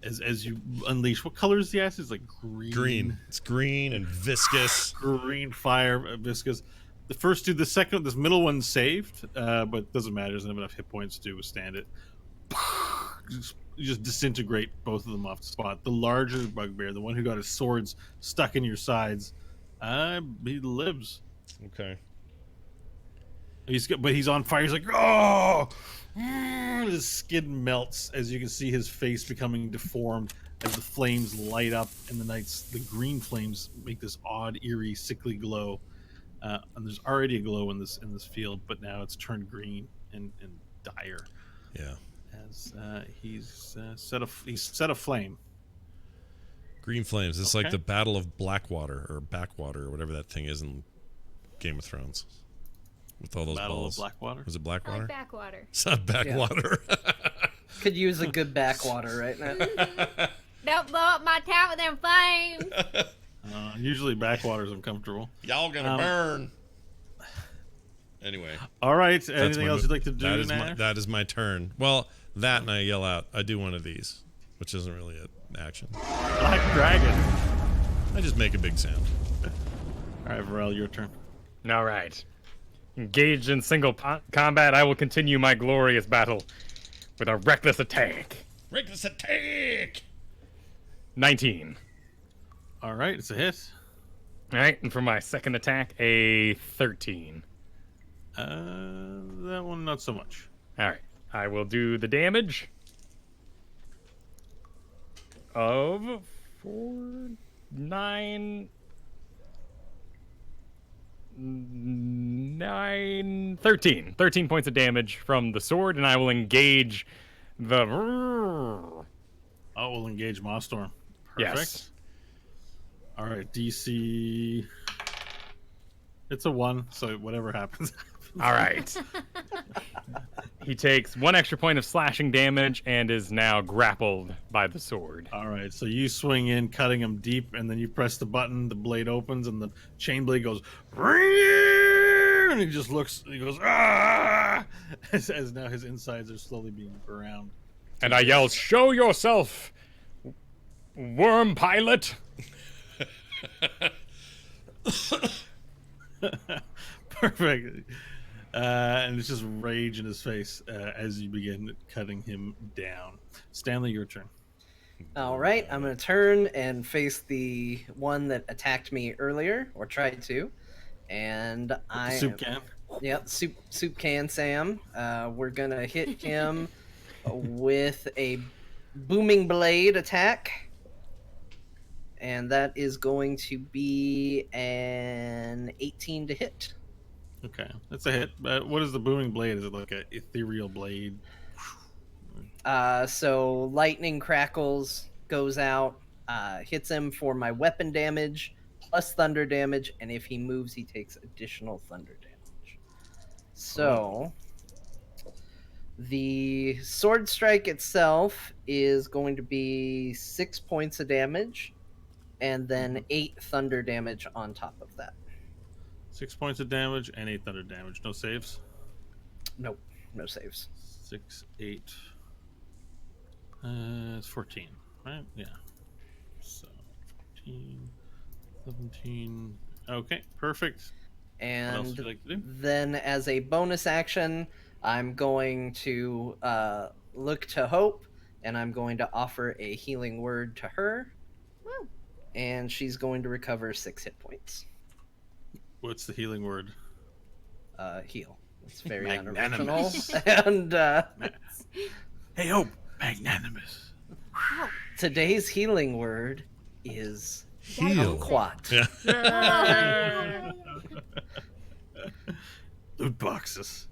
As you unleash, what color is the acid? It's like green. Green. It's green and viscous. Green fire, viscous. The first two, this middle one saved, but doesn't matter. Doesn't have enough hit points to withstand it. You just disintegrate both of them off the spot. The larger bugbear, the one who got his swords stuck in your sides, he lives. Okay. But he's on fire. He's like, oh! His skin melts as you can see his face becoming deformed as the flames light up in the nights. The green flames make this odd, eerie, sickly glow. And there's already a glow in this field, but now it's turned green and dire. Yeah. As he's set aflame. Green flames. It's like Okay. the Battle of Blackwater or Backwater or whatever that thing is in Game of Thrones. With all those Battle balls. of Blackwater. Was it I Blackwater? like backwater. It's not Backwater. Could use a good backwater right now. Don't blow up my town with them flames. Usually Backwater's uncomfortable. Y'all gonna burn. Anyway. All right. that's Anything my else mo- you'd like to do, that is my, Nash? that is my turn. Well, that and I yell out, I do one of these, which isn't really an action. Black Dragon. I just make a big sound. All right, Varel, your turn. All right. Engaged in single combat, I will continue my glorious battle with a reckless attack. Reckless attack! 19. All right, it's a hit. All right, and for my second attack, a 13. That one not so much. All right. I will do the damage of 4, 9, 9, 13. 13 points of damage from the sword, and I will engage the... Oh, we'll engage Mawstorm. Perfect. Yes. All right, DC. It's a 1, so whatever happens. All right. He takes 1 extra point of slashing damage and is now grappled by the sword. All right, so you swing in, cutting him deep, and then you press the button, the blade opens, and the chain blade goes, and he just looks, he goes, ah! As now his insides are slowly being ground. And I yell, "Show yourself, worm pilot!" Perfect. And it's just rage in his face as you begin cutting him down. Stanley, your turn. All right, I'm going to turn and face the one that attacked me earlier, or tried to. And I... Soup can. Yep, soup can Sam. We're going to hit him with a booming blade attack. And that is going to be an 18 to hit. Okay, that's a hit. But what is the booming blade? Is it like an ethereal blade? So lightning crackles, goes out, hits him for my weapon damage, plus thunder damage, and if he moves, he takes additional thunder damage. So, the sword strike itself is going to be 6 points of damage, and then 8 thunder damage on top of that. 6 points of damage and 8 thunder damage. No saves? Nope, no saves. 6, 8. It's 14, right? Yeah. So, 14, 17. Okay, perfect. What else would And you like to do? then as a bonus action, I'm going to look to Hope, and I'm going to offer a healing word to her. Woo. And she's going to recover 6 hit points. What's the healing word? Heal. It's very Magnanimous. unoriginal. And Hey, Hope! Magnanimous. today's healing word is Heal. Quat. Yeah. Loot boxes.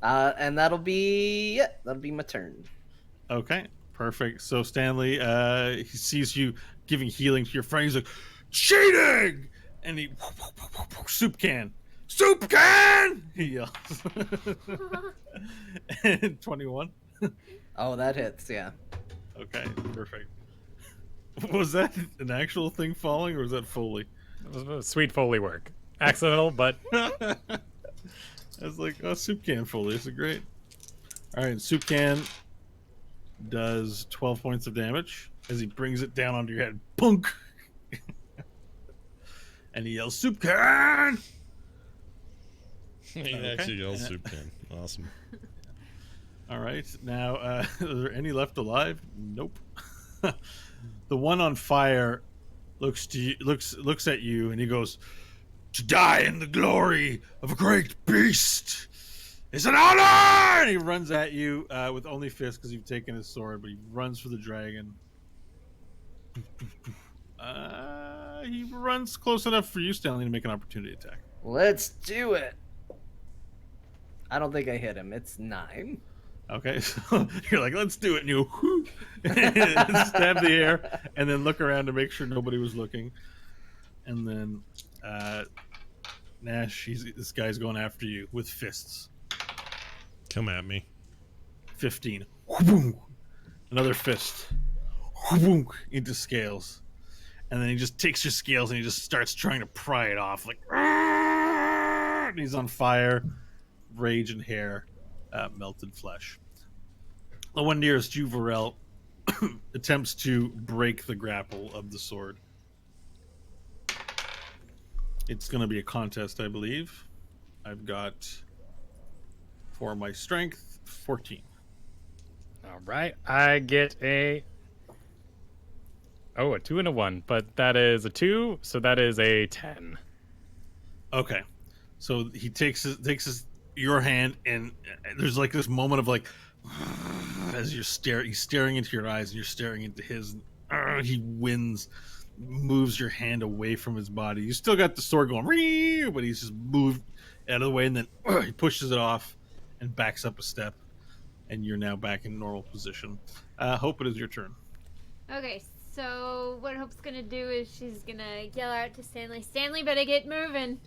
And that'll be it. That'll be my turn. Okay, perfect. So Stanley, he sees you giving healing to your friend. He's like, cheating! And he, soup can. Soup can! He yells. And 21. Oh, that hits, yeah. Okay, perfect. Was that an actual thing falling, or was that Foley? It was sweet Foley work. Accidental, but I was like, oh, soup can Foley. This is great. All right, soup can does 12 points of damage as he brings it down onto your head. Punk! And he yells, soup can! He actually yells soup can. Awesome. All right, now, are there any left alive? Nope. The one on fire looks at you, and he goes, "To die in the glory of a great beast is an honor!" And he runs at you with only fists because you've taken his sword, but he runs for the dragon. He runs close enough for you, Stanley, to make an opportunity attack. Let's do it. I don't think I hit him. It's 9. Okay, so you're like, let's do it, and you stab the air, and then look around to make sure nobody was looking. And then Nash, this guy's going after you with fists. Come at me. 15. Another fist. Into scales. And then he just takes your scales and he just starts trying to pry it off. Like, and he's on fire. Rage and hair. Melted flesh. The one nearest you, Varel, attempts to break the grapple of the sword. It's going to be a contest, I believe. I've got, for my strength, 14. all right. I get a 2 and a 1, but that is a 2, so that is a 10. Okay, so he takes his your hand, and there's like this moment of like, as he's staring into your eyes, and you're staring into his. And, he wins, moves your hand away from his body. You still got the sword going, but he's just moved out of the way, and then he pushes it off and backs up a step, and you're now back in normal position. Hope, it is your turn. Okay, so what Hope's gonna do is she's gonna yell out to Stanley, Stanley, better get moving.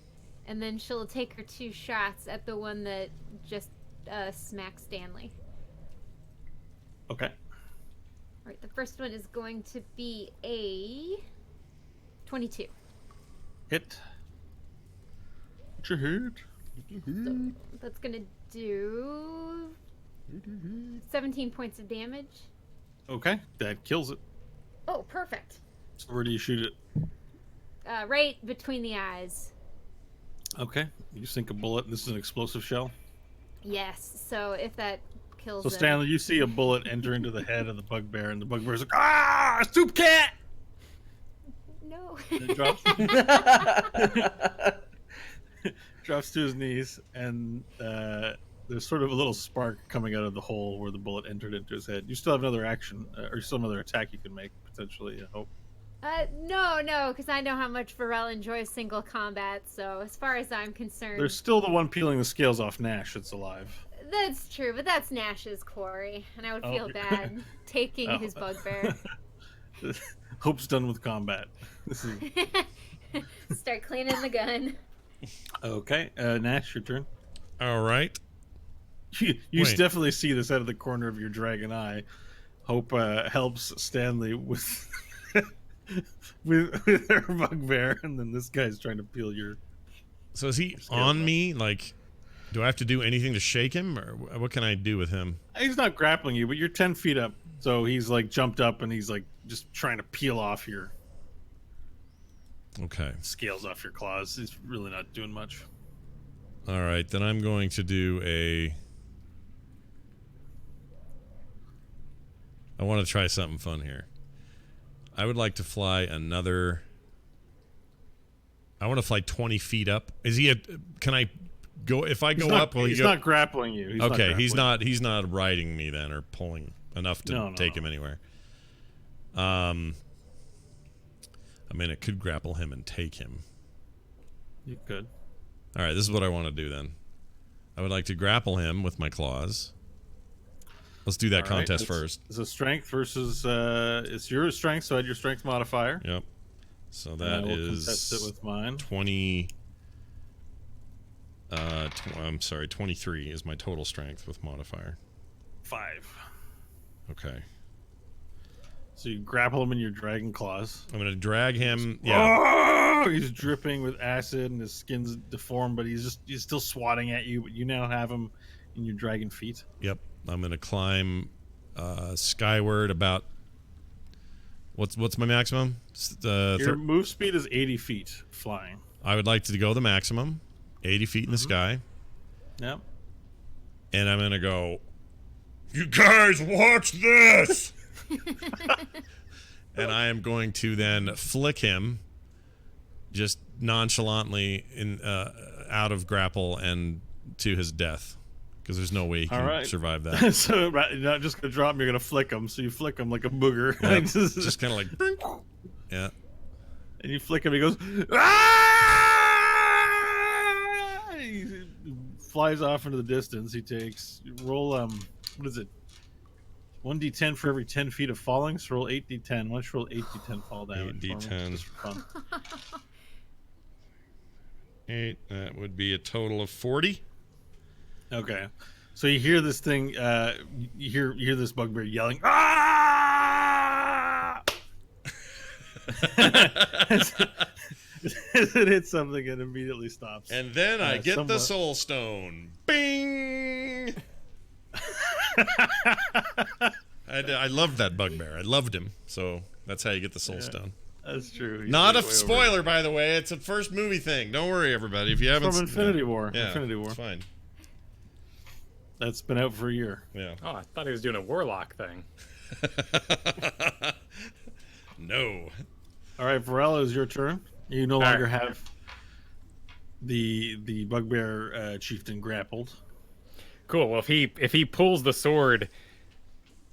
And then she'll take her 2 shots at the one that just smacked Stanley. Okay. Alright, the first one is going to be a 22. Hit. What's your hit? So that's gonna do 17 points of damage. Okay, that kills it. Oh, perfect. So where do you shoot it? Right between the eyes. Okay, you sink a bullet. This is an explosive shell. Yes, so if that kills So him... Stanley, you see a bullet enter into the head of the bugbear, and the bugbear's like, "Ah, soup cat!" No. And it drops, drops to his knees, and there's sort of a little spark coming out of the hole where the bullet entered into his head. You still have another action, or some other attack you can make potentially. I hope. No, because I know how much Varel enjoys single combat, so as far as I'm concerned... There's still the one peeling the scales off Nash that's alive. That's true, but that's Nash's quarry, and I would feel bad taking his bugbear. Hope's done with combat. Start cleaning the gun. Okay, Nash, your turn. All right. You Wait. definitely see this out of the corner of your dragon eye. Hope helps Stanley with with her bugbear, and then this guy's trying to peel your. So is he Scales on off. me? Like, do I have to do anything to shake him, or what can I do with him? He's not grappling you, but you're 10 feet up, so he's like jumped up and he's like just trying to peel off your Okay. scales off your claws. He's really not doing much. All right, then I'm going to do a. I want to try something fun here. I would like to fly another. I want to fly 20 feet up. Is he? Can I go? If I go up, will he he's go? not grappling you. He's Okay, he's grappling not. He's not riding me then, or pulling enough to No, take him anywhere. I mean, it could grapple him and take him. you. You could. All right, this is what I want to do then. I would like to grapple him with my claws. Let's do that All right, contest it's- first. It's a strength versus. It's your strength, so add your strength modifier. Yep. So And that I will contest is it with mine. 20. I'm sorry, 23 is my total strength with modifier. 5. Okay. So you grapple him in your dragon claws. I'm gonna drag him. Yeah. Oh, he's dripping with acid and his skin's deformed, but he's still swatting at you. But you now have him in your dragon feet. Yep. I'm gonna climb skyward about. What's my maximum? Your move speed is 80 feet flying. I would like to go the maximum, 80 feet in the sky, Yep. and I'm gonna go. You guys, watch this! And I am going to then flick him, just nonchalantly out of grapple and to his death, because there's no way he can All right. survive that. So you're not just gonna drop him; you're gonna flick him. So you flick him like a booger. Yep. Just kind of like, yeah. And you flick him. He goes. "Ah!" He flies off into the distance. He takes roll. What is it? 1d10 for every 10 feet of falling. So roll 8d10. Why don't you roll 8d10 fall damage? 8d10. Just for fun. 8. That would be a total of 40. Okay. So you hear this thing. You hear this bugbear yelling. Ah! As it hits something, it immediately stops. And then I get the somewhat. soul stone. Bing! I loved that bugbear. I loved him. So that's how you get the soul stone. That's true. He's Not a way over. spoiler, by the way. It's a first movie thing. Don't worry, everybody. If you haven't From Infinity War. Yeah, Infinity War. it's fine. That's been out for a year. Yeah. Oh, I thought he was doing a warlock thing. No. All right, Varela, is your turn. You no longer have The bugbear chieftain grappled. Cool. Well, if he pulls the sword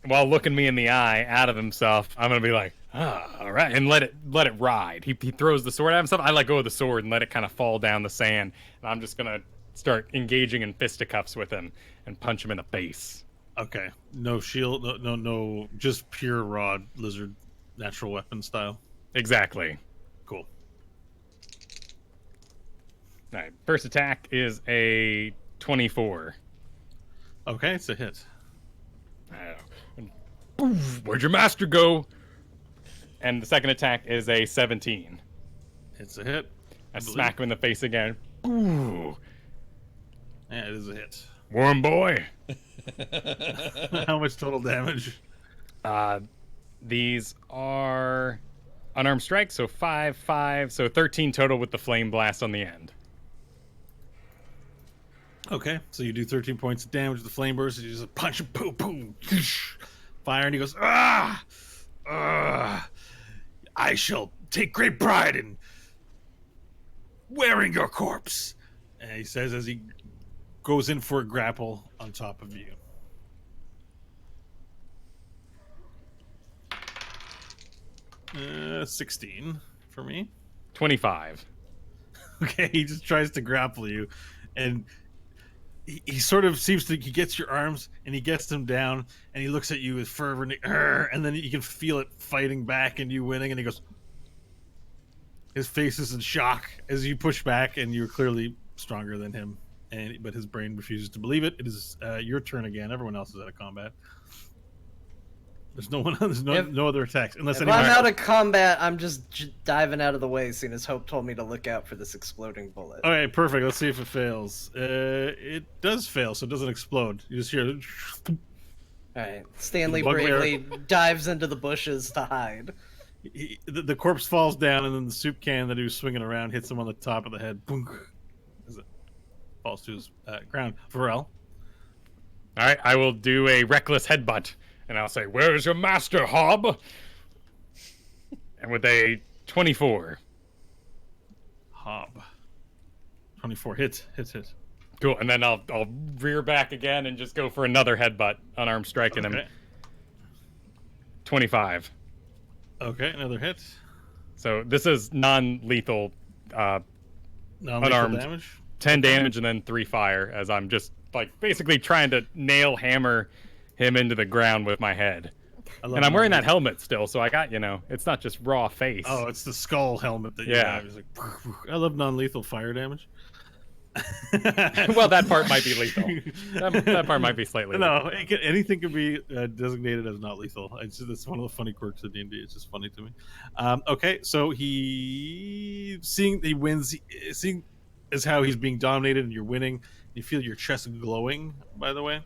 while looking me in the eye out of himself, I'm gonna be like, all right, and let it ride. He throws the sword at himself. I let go of the sword and let it kind of fall down the sand, and I'm just gonna start engaging in fisticuffs with him and punch him in the face. Okay. No shield. No. Just pure raw lizard, natural weapon style. Exactly. Cool. All right. First attack is a 24. Okay, it's a hit. Where'd your master go? And the second attack is a 17. It's a hit. I smack him in the face again. Ooh. Yeah, it is a hit. Warm boy. How much total damage? These are unarmed strikes, so 5, so 13 total with the flame blast on the end. Okay, so you do 13 points of damage with the flame burst. You just punch him, boom, boom, fire, and he goes, ah, I shall take great pride in wearing your corpse. And he says as he goes in for a grapple on top of you. Uh, 16 for me. 25. Okay, he just tries to grapple you, and he sort of seems to, he gets your arms and he gets them down and he looks at you with fervor and then you can feel it fighting back and you winning, and he goes, his face is in shock as you push back, and you're clearly stronger than him, but his brain refuses to believe it. It is your turn again. Everyone else is out of combat. There's no one. There's no other attacks unless if I'm out of combat, I'm just diving out of the way, seeing as Hope told me to look out for this exploding bullet. All right, perfect. Let's see if it fails. It does fail, so it doesn't explode. You just hear. All right, Stanley Bugbear bravely dives into the bushes to hide. The corpse falls down, and then the soup can that he was swinging around hits him on the top of the head. Boom, as it falls to his ground. Varel. All right, I will do a reckless headbutt. And I'll say, "Where is your master, Hob?" And with a 24. Hob. 24 hits. Cool. And then I'll rear back again and just go for another headbutt, unarmed striking him. 25. Okay, another hit. So this is non-lethal, unarmed damage. 10 damage and then 3 fire, as I'm just like basically trying to hammer him into the ground with my head. And I'm wearing that helmet still, so I got, it's not just raw face. Oh, it's the skull helmet that you have. It's like, I love non-lethal fire damage. Well, that part might be lethal. That part might be slightly lethal. No, anything can be designated as not lethal. It's one of the funny quirks of D&D. It's just funny to me. Okay, so he wins. Seeing as how he's being dominated and you're winning, you feel your chest glowing, by the way.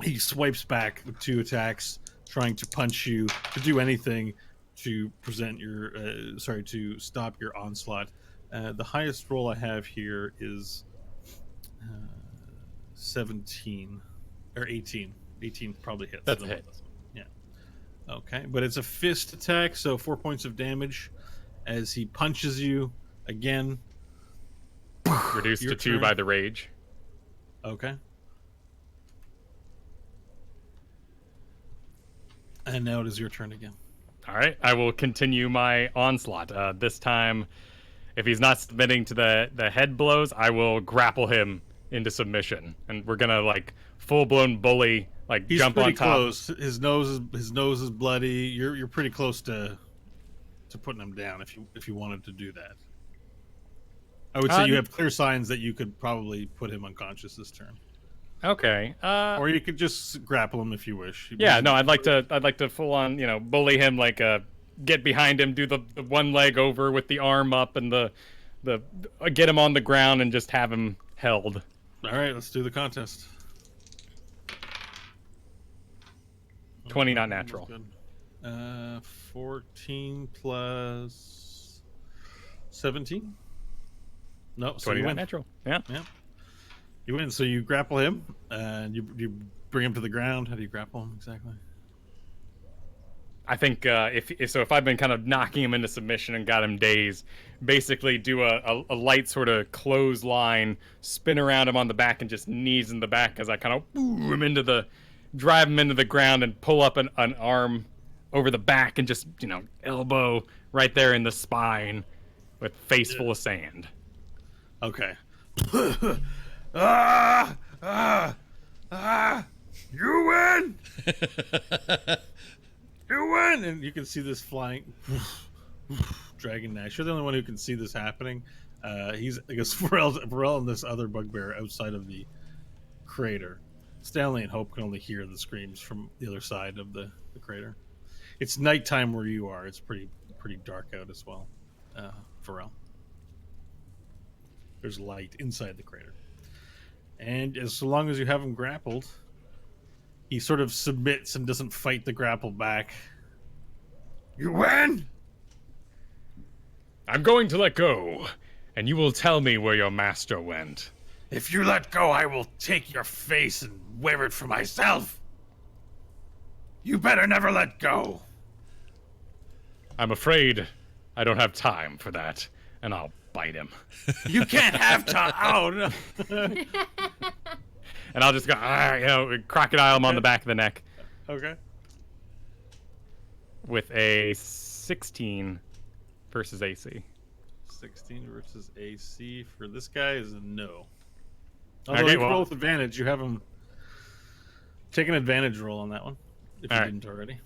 He swipes back with 2 attacks, trying to punch you, to do anything to present your, to stop your onslaught. The highest roll I have here is 17 or 18. 18 probably hits. That's a hit. Yeah. Okay, but it's a fist attack, so 4 points of damage as he punches you again. Reduced to 2 by the rage. Okay. And now it is your turn again. All right, I will continue my onslaught. This time, if he's not submitting to the head blows, I will grapple him into submission, and we're gonna full-blown bully, He's jump on top. Close. His nose is bloody. You're pretty close to putting him down if you wanted to do that. I would say you have clear signs that you could probably put him unconscious this turn. Okay. Or you could just grapple him if you wish. Yeah, no, I'd like to full on, bully him, get behind him, do the one leg over with the arm up, and the get him on the ground and just have him held. All right, let's do the contest. 20 not natural. 14 plus 17. No, so 20 you not win. natural. Yeah. You win. So you grapple him, and you bring him to the ground. How do you grapple him exactly? I think if I've been kind of knocking him into submission and got him dazed, basically do a light sort of clothesline, spin around him on the back and just knees in the back as I kind of drive him into the ground and pull up an arm over the back and just, elbow right there in the spine with face full of sand. Okay. ah! You win! You win! And you can see this flying dragon Nash. You're the only one who can see this happening. He's, I guess, Pharrell and this other bugbear outside of the crater. Stanley and Hope can only hear the screams from the other side of the crater. It's nighttime where you are. It's pretty dark out as well, Pharrell. There's light inside the crater. And so long as you have him grappled, he sort of submits and doesn't fight the grapple back. You win! I'm going to let go, and you will tell me where your master went. If you let go, I will take your face and wear it for myself. You better never let go. I'm afraid I don't have time for that, and I'll bite him. You can't have time. Oh, no. And I'll just go, crocodile him on the back of the neck. Okay. With a 16 versus AC. 16 versus AC for this guy is a no. Although Okay, you can well, roll with advantage. You have him take an advantage roll on that one, if you right. didn't already.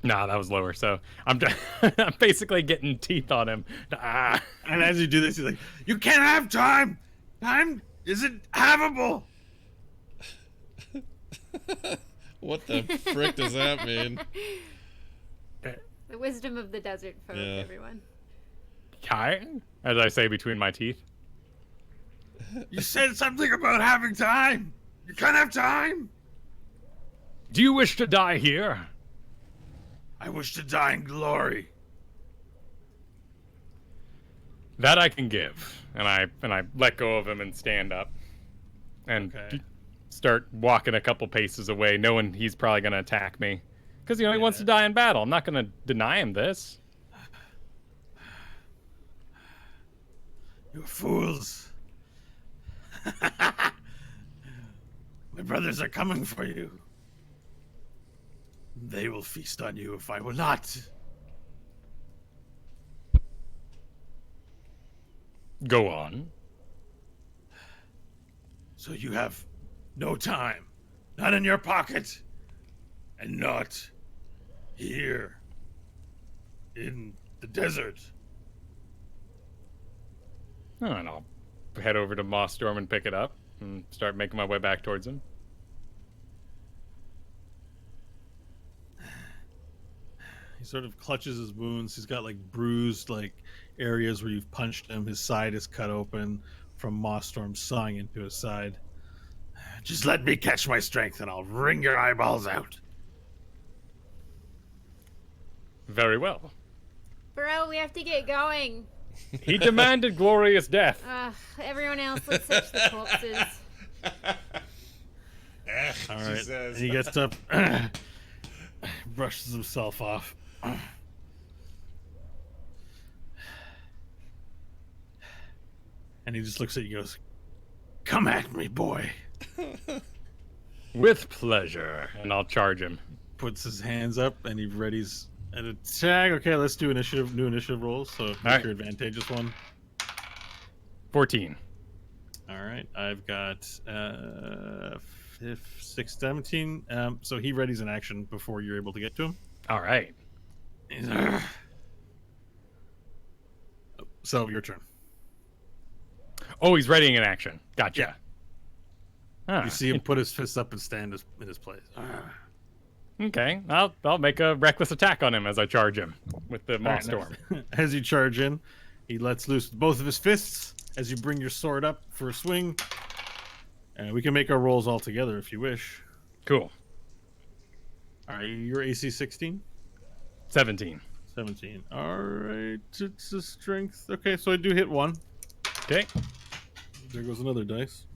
Nah, that was lower, so I'm I'm basically getting teeth on him. And as you do this, he's like, you can't have time! Time isn't havable! What the frick does that mean? The wisdom of the desert, folks, everyone. Kai, as I say between my teeth. You said something about having time! You can't have time! Do you wish to die here? I wish to die in glory. That I can give. And I let go of him and stand up. And start walking a couple paces away, knowing he's probably going to attack me. Because, he wants to die in battle. I'm not going to deny him this. You fools. My brothers are coming for you. They will feast on you if I will not. Go on. So you have no time. Not in your pocket. And not here. In the desert. Oh, and I'll head over to Moss Storm and pick it up. And start making my way back towards him. He sort of clutches his wounds. He's got bruised areas where you've punched him. His side is cut open from Moss Storm sawing into his side. Just let me catch my strength and I'll wring your eyeballs out. Very well. Bro, we have to get going. He demanded glorious death. Everyone else, let's search the corpses. All right. And he gets up, brushes himself off. And he just looks at you and goes, come at me, boy. With pleasure. And I'll charge him. Puts his hands up and he readies an attack. Okay, let's do new initiative rolls. So make your advantageous one. 14. All right, I've got 17. So he readies an action before you're able to get to him. All right. So your turn. Oh, he's readying an action. Gotcha. You see him put his fist up and stand in his place. Okay, I'll make a reckless attack on him as I charge him with the Moss Storm. As you charge in, he lets loose both of his fists as you bring your sword up for a swing. And we can make our rolls all together if you wish. Cool. All right, your AC 16? 17. 17. All right, it's a strength. Okay, so I do hit one. Okay. There goes another dice.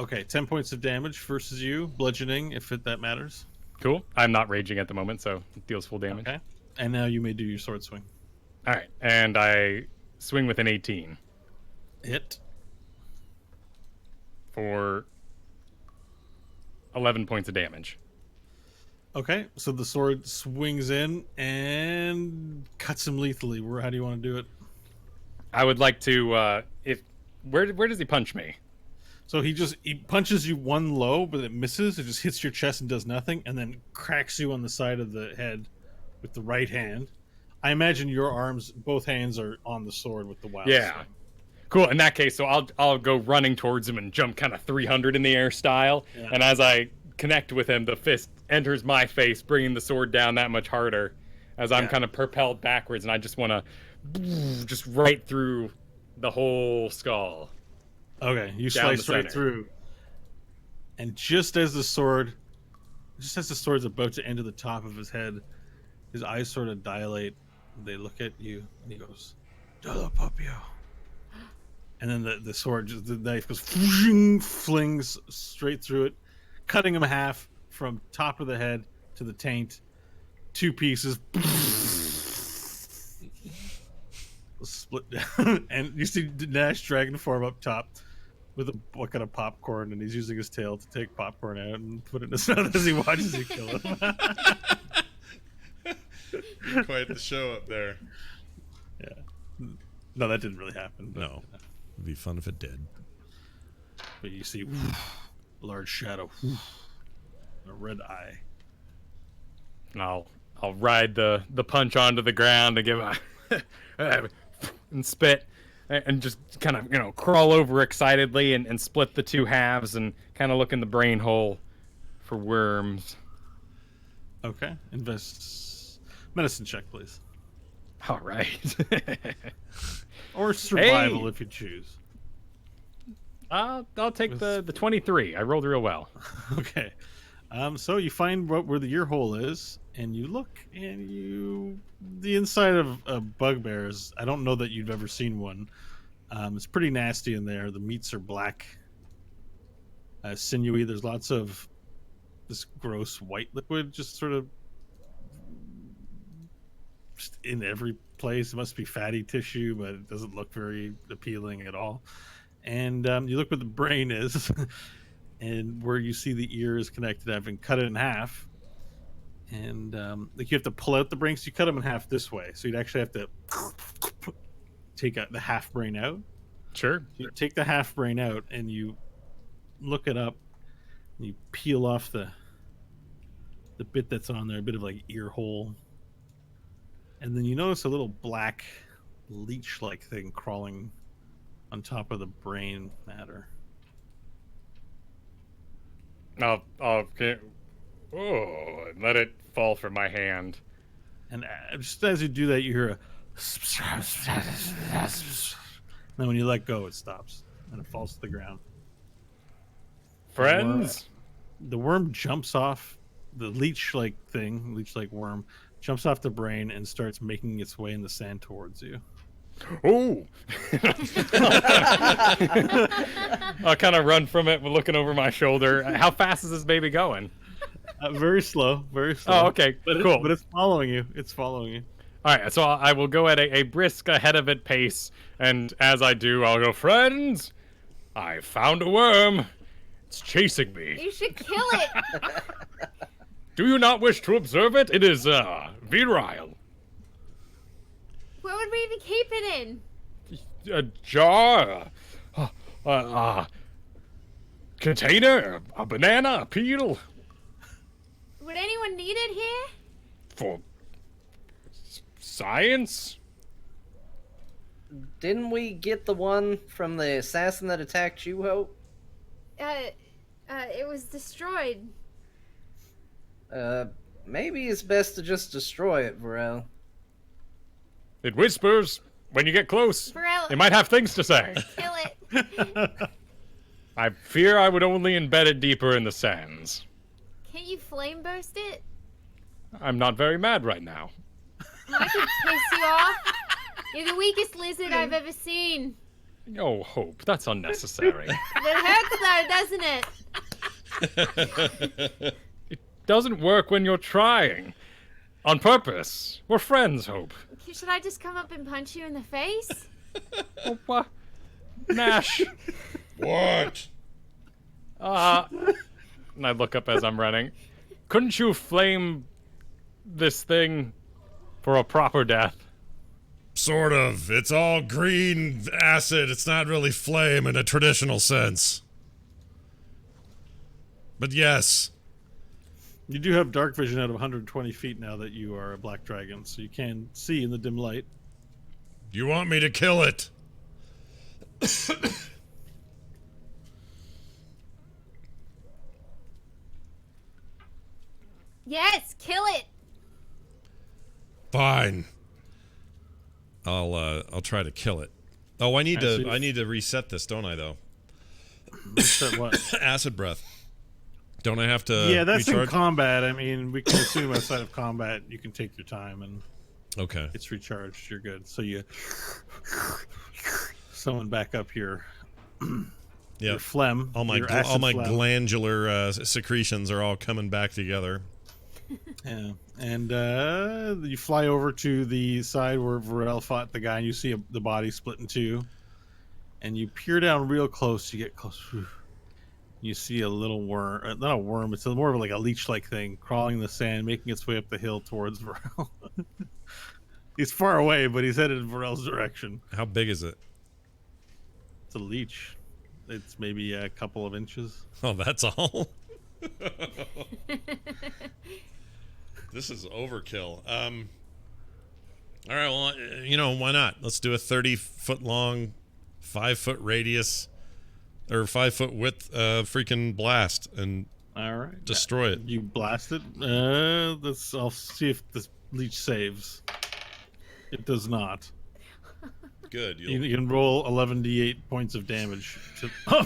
Okay, 10 points of damage versus you, bludgeoning, if that matters. Cool. I'm not raging at the moment, so it deals full damage. Okay. And now you may do your sword swing. All right, and I swing with an 18 Hit. for 11 points of damage. Okay, so the sword swings in and cuts him lethally. How do you want to do it? I would like to. Where does he punch me? So he punches you one low, but it misses. It just hits your chest and does nothing, and then cracks you on the side of the head with the right hand. I imagine your arms, both hands are on the sword with the wild swing. Cool. In that case, so I'll go running towards him and jump kind of 300 in the air style. Yeah. And as I connect with him, the fist enters my face, bringing the sword down that much harder. As I'm kind of propelled backwards, and I just want to just right through the whole skull. Okay, you Down slice the right center. through, and just as the sword's about to enter the top of his head, his eyes sort of dilate. They look at you, and he goes, "Dolo Popio." And then the knife goes, flings straight through it, cutting him half from top of the head to the taint. 2 pieces. Split down. And you see Nash dragon form up top with a bucket of popcorn, and he's using his tail to take popcorn out and put it in his mouth as he watches you kill him. Quite the show up there. Yeah. No, that didn't really happen. But, No. It'd be fun if it did. But you see a large shadow, a red eye. And I'll ride the punch onto the ground and give and spit and just kind of crawl over excitedly and split the 2 halves and kind of look in the brain hole for worms. Okay. Medicine check, please. All right. Or survival Hey! if you choose. I'll take the 23. I rolled real well. Okay. So you find where the ear hole is, and you look, and the inside of a bugbear is, I don't know that you've ever seen one. It's pretty nasty in there. The meats are black, sinewy. There's lots of this gross white liquid just sort of just in every place. It must be fatty tissue, but it doesn't look very appealing at all. And you look where the brain is, and where you see the ear is connected, having cut it in half. And like you have to pull out the brain, so you cut them in half this way. So you'd actually have to take the half brain out. Sure. So you take the half brain out, and you look it up, and you peel off the bit that's on there, a bit of like ear hole. And then you notice a little black leech-like thing crawling on top of the brain matter. I'll and let it fall from my hand. And just as you do that, you hear a... then when you let go, it stops. And it falls to the ground. Friends? The worm jumps off the leech-like worm, jumps off the brain and starts making its way in the sand towards you. Oh! I'll kind of run from it, looking over my shoulder. How fast is this baby going? Very slow, very slow. Oh, okay, but cool. But it's following you. It's following you. All right, so I will go at a brisk ahead of it pace, and as I do, I'll go, friends, I found a worm. It's chasing me. You should kill it. Do you not wish to observe it? It is, virile. Where would we even keep it in? A jar, container, a banana, a peel. Would anyone need it here? For science? Didn't we get the one from the assassin that attacked you, Hope? It was destroyed. Maybe it's best to just destroy it, Varel. It whispers when you get close. Varel, It might have things to say. kill it. I fear I would only embed it deeper in the sands. Can't you flame burst it? I'm not very mad right now. I could piss you off. You're the weakest lizard I've ever seen. Oh, Hope, that's unnecessary. It hurts though, doesn't it? Doesn't work when you're trying. On purpose. We're friends, Hope. Should I just come up and punch you in the face? Oh, what? Nash. What? And I look up as I'm running. Couldn't you flame this thing for a proper death? Sort of. It's all green acid. It's not really flame in a traditional sense. But yes. You do have dark vision out of 120 feet now that you are a black dragon, so you can see in the dim light. You want me to kill it? Yes, kill it. Fine. I'll try to kill it. Oh, I need to reset this, don't I though? Reset what? Acid breath. Don't I have to Yeah, that's recharge? in combat. I mean, we can assume outside of combat you can take your time and Okay. it's recharged. You're good. So you summon back up your Yeah. phlegm. All my your acid phlegm. glandular secretions are all coming back together. Yeah, and you fly over to the side where Varel fought the guy, and you see the body split in two. And you peer down real close. You get close. You see a little worm, not a worm. It's more of like a leech-like thing crawling in the sand, making its way up the hill towards Varel. He's far away, but he's headed in Varel's direction. How big is it? It's a leech. It's maybe a couple of inches. Oh, that's all? This is overkill. All right, well, why not? Let's do a 30-foot long, 5-foot radius, or 5-foot width freaking blast and All right, destroy it. You blast it. I'll see if the leech saves. It does not. Good. You can roll 11d8 points of damage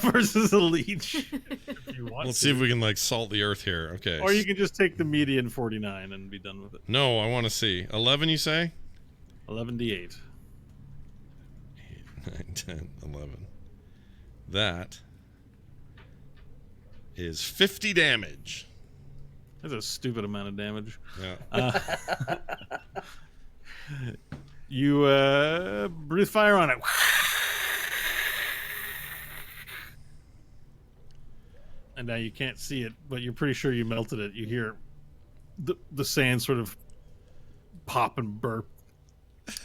versus a leech. If you want Let's to. see if we can salt the earth here. Okay. Or you can just take the median 49 and be done with it. No, I want to see. 11, you say? 11d8. 8, 9, 10, 11. That is 50 damage. That's a stupid amount of damage. Yeah. You breathe fire on it. And now you can't see it, but you're pretty sure you melted it. You hear the sand sort of pop and burp.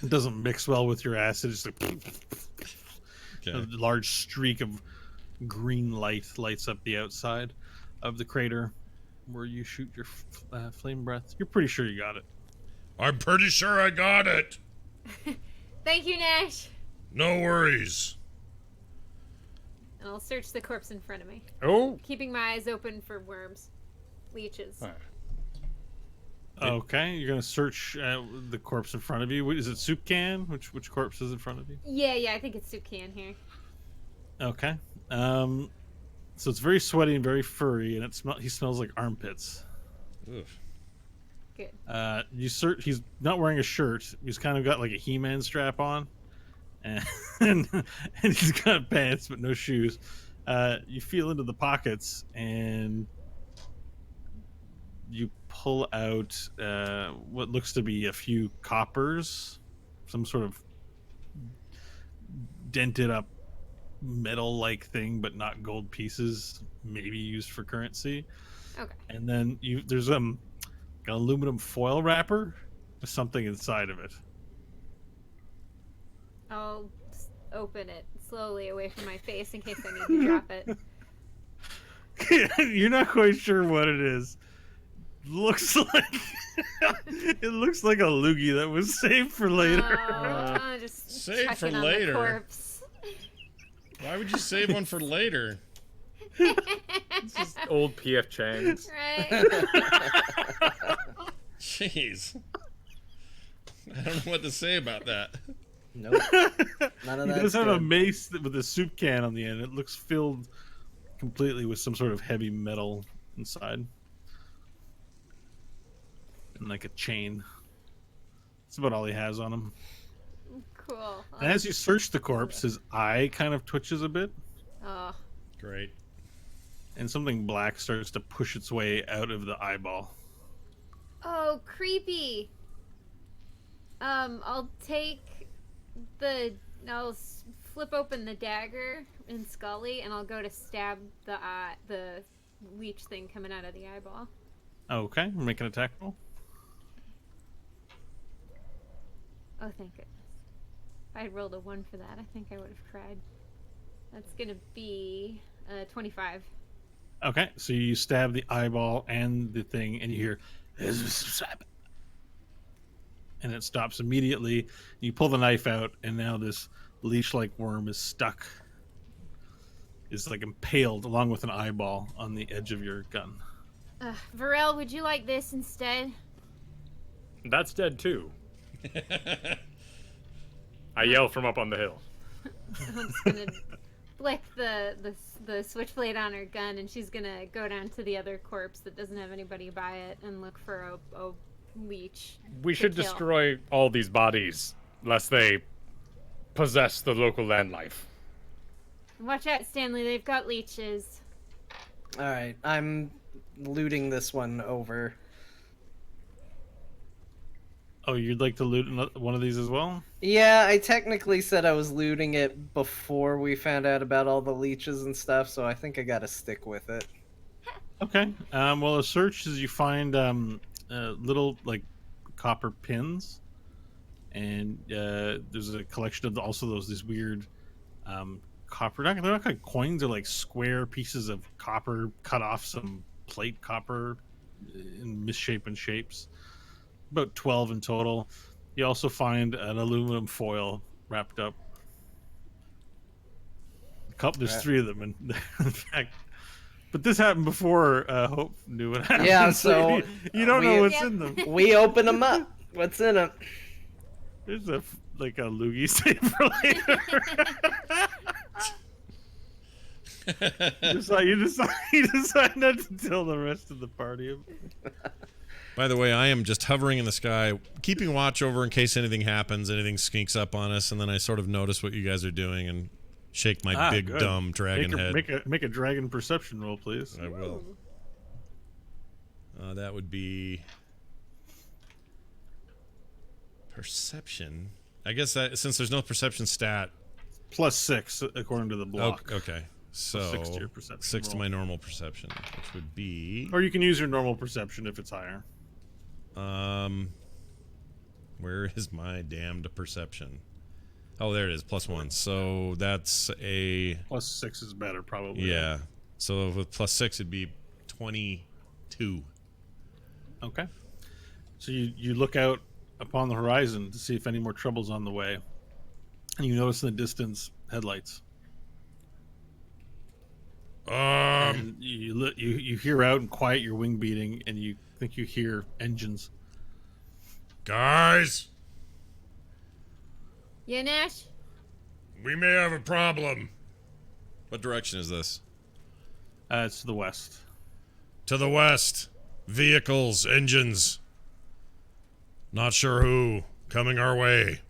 It doesn't mix well with your acid. It's like Okay. a large streak of green light lights up the outside of the crater where you shoot your flame breath. You're pretty sure you got it. I'm pretty sure I got it. Thank you, Nash. No worries. And I'll search the corpse in front of me, Oh. keeping my eyes open for worms, leeches. Okay, you're gonna search the corpse in front of you. Is it soup can? Which corpse is in front of you? Yeah, I think it's soup can here. Okay. So it's very sweaty and very furry, and he smells like armpits. Oof. Good. He's not wearing a shirt. He's kind of got like a He-Man strap on, and he's got pants but no shoes. You feel into the pockets and you pull out what looks to be a few coppers, some sort of dented up metal-like thing, but not gold pieces, maybe used for currency. Okay. And then there's an aluminum foil wrapper with something inside of it. I'll open it slowly away from my face in case I need to drop it. You're not quite sure what it is. Looks like it looks like a loogie that was saved for later. Oh, just Saved for checking on later. the corpse. Why would you save one for later? It's just old P.F. Chang's. Right? Jeez. I don't know what to say about that. Nope. None of He that. does have a mace with a soup can on the end. It looks filled completely with some sort of heavy metal inside. And like a chain. That's about all he has on him. Cool. And as you search the corpse, his eye kind of twitches a bit, Oh, Great. and something black starts to push its way out of the eyeball. oh, creepy. I'll take I'll flip open the dagger in Scully, and I'll go to stab the leech thing coming out of the eyeball. Okay, make an attack roll. Oh, thank goodness. If I had rolled a 1 for that, I think I would have cried. That's gonna be 25. Okay, so you stab the eyeball and the thing, and you hear, and it stops immediately. You pull the knife out, and now this leech-like worm is stuck. Is like impaled along with an eyeball on the edge of your gun. Varel, would you like this instead? That's dead too. I yell from up on the hill. I'm just gonna flick the switchblade on her gun, and she's gonna go down to the other corpse that doesn't have anybody by it and look for a leech. We should kill. destroy all these bodies, lest they possess the local land life. Watch out, Stanley. They've got leeches. All right, I'm looting this one over. Oh, you'd like to loot one of these as well? Yeah, I technically said I was looting it before we found out about all the leeches and stuff, so I think I gotta stick with it. Okay. Well, a search is you find little like copper pins, and there's a collection of also these weird copper. They're not like coins; they're like square pieces of copper cut off some plate copper in misshapen shapes. About 12 in total. You also find an aluminum foil wrapped up. There's 3 of them, in fact. But this happened before Hope knew what happened. Yeah, so you don't know what's in them. We open them up. What's in them? There's a loogie save for later. You decide not to tell the rest of the party. By the way, I am just hovering in the sky, keeping watch over in case anything happens, anything sneaks up on us, and then I sort of notice what you guys are doing and shake my big, good. dumb dragon head. Make a dragon perception roll, please. I will. That would be perception. I guess that since there's no perception stat. +6 according to the block. Okay. So 6 to your perception 6 to roll. my normal perception, which would be. Or you can use your normal perception if it's higher. Where is my damned perception? Oh, there it is, +1. So that's a +6 is better, probably. yeah. So with +6, it'd be 22. Okay. So you look out upon the horizon to see if any more trouble's on the way, and you notice in the distance headlights. And you hear out and quiet your wing beating, and you think you hear engines. Guys, Yeah, Nash? we may have a problem. What direction is this? It's to the west. To the west. Vehicles, engines. Not sure who. Coming our way.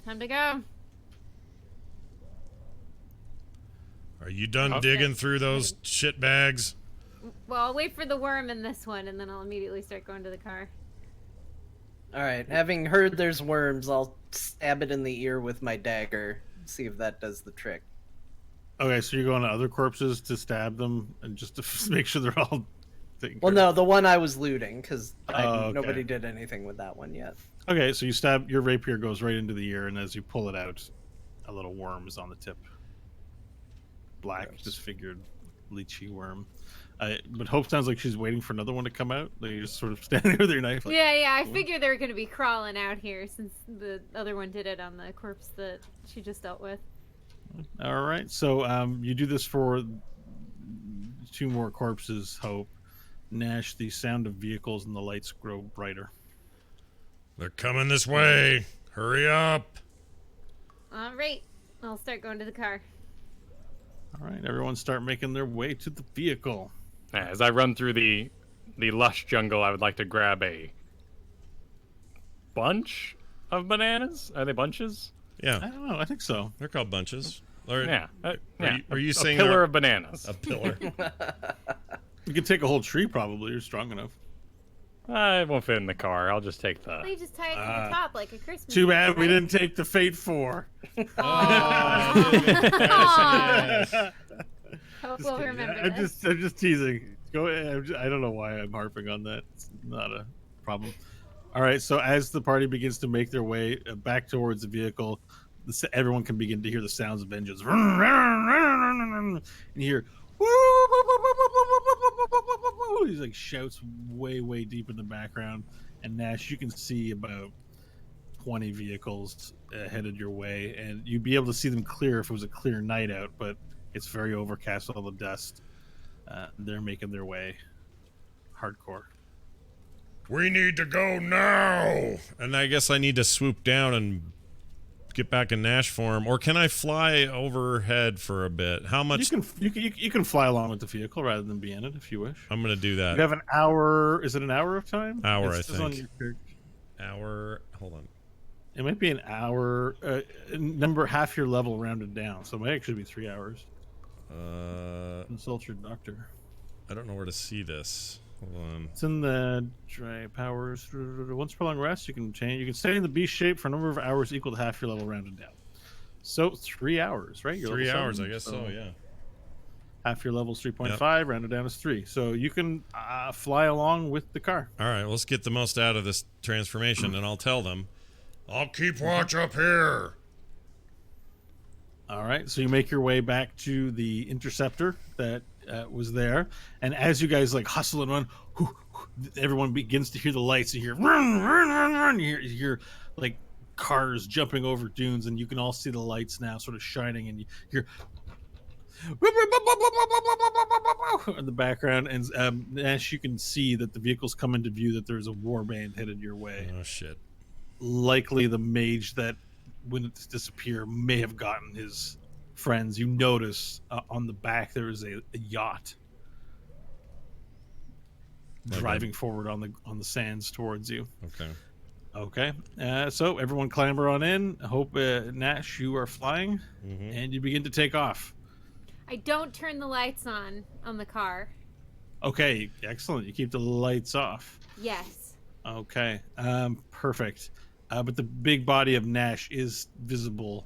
Time to go. Are you done Okay. digging through those shit bags? Well, I'll wait for the worm in this one, and then I'll immediately start going to the car. All right, having heard there's worms, I'll stab it in the ear with my dagger, see if that does the trick. Okay, so you're going to other corpses to stab them, and just to make sure they're all taken Well, care no, the one I was looting, because Oh, okay. nobody did anything with that one yet. of. Okay, so you stab, your rapier goes right into the ear, and as you pull it out, a little worm is on the tip. Black, Gross. disfigured, leechy worm. But Hope sounds like she's waiting for another one to come out. Like you're just sort of standing there with your knife. Like, Yeah, I figured they were going to be crawling out here since the other one did it on the corpse that she just dealt with. all right, so you do this for 2 more corpses, Hope. Nash, the sound of vehicles and the lights grow brighter. They're coming this way. Hurry up. All right, I'll start going to the car. All right, everyone start making their way to the vehicle. As I run through the lush jungle, I would like to grab a bunch of bananas? Are they bunches? I Yeah, don't know. I think so. they're called bunches. Or, Yeah. Are you a saying pillar they're- of bananas? a pillar? You can take a whole tree. Probably you're strong enough. It won't fit in the car. I'll just take the. They just tie it to the top like a Christmas Too tree, bad we right? didn't take the Fate 4. Hope we'll remember I'm this. just teasing. Go ahead. I don't know why I'm harping on that. It's not a problem. All right. So as the party begins to make their way back towards the vehicle, everyone can begin to hear the sounds of engines. And you hear these like shouts way deep in the background. And Nash, you can see about 20 vehicles headed your way, and you'd be able to see them clear if it was a clear night out, but it's very overcast with all the dust. They're making their way hardcore. We need to go now. And I guess I need to swoop down and get back in Nash form, or can I fly overhead for a bit? How much? You can fly along with the vehicle rather than be in it if you wish. I'm gonna do that. You have an hour. Is it an hour of time? Hour, It I says on think. your- Hour. Hold on. It might be an hour. Number half your level rounded down, so it might actually be 3 hours. Consult your doctor. I don't know where to see this. Hold on. It's in the dry powers. Once per long rest, you can change. You can stay in the beast shape for a number of hours equal to half your level rounded down. So 3 hours, right? You're 3 level hours, 7, I guess so. Yeah. Half your level is 3.5, rounded down is 3. So you can fly along with the car. All right. Let's get the most out of this transformation, and I'll tell them. I'll keep watch up here. All right, so you make your way back to the interceptor that was there, and as you guys like hustle and run, everyone begins to hear the lights. You hear run, run, run, run. You hear like cars jumping over dunes, and you can all see the lights now, sort of shining, and you hear in the background. And as you can see that the vehicles come into view, that there's a warband headed your way. Oh shit. Likely the mage that wouldn't disappear may have gotten his friends. You notice on the back there is a yacht driving forward on the sands towards you. Okay. So everyone clamber on in. I hope Nash, you are flying, and you begin to take off. I don't turn the lights on the car. Okay, excellent. You keep the lights off. Yes. Okay, perfect. But the big body of Nash is visible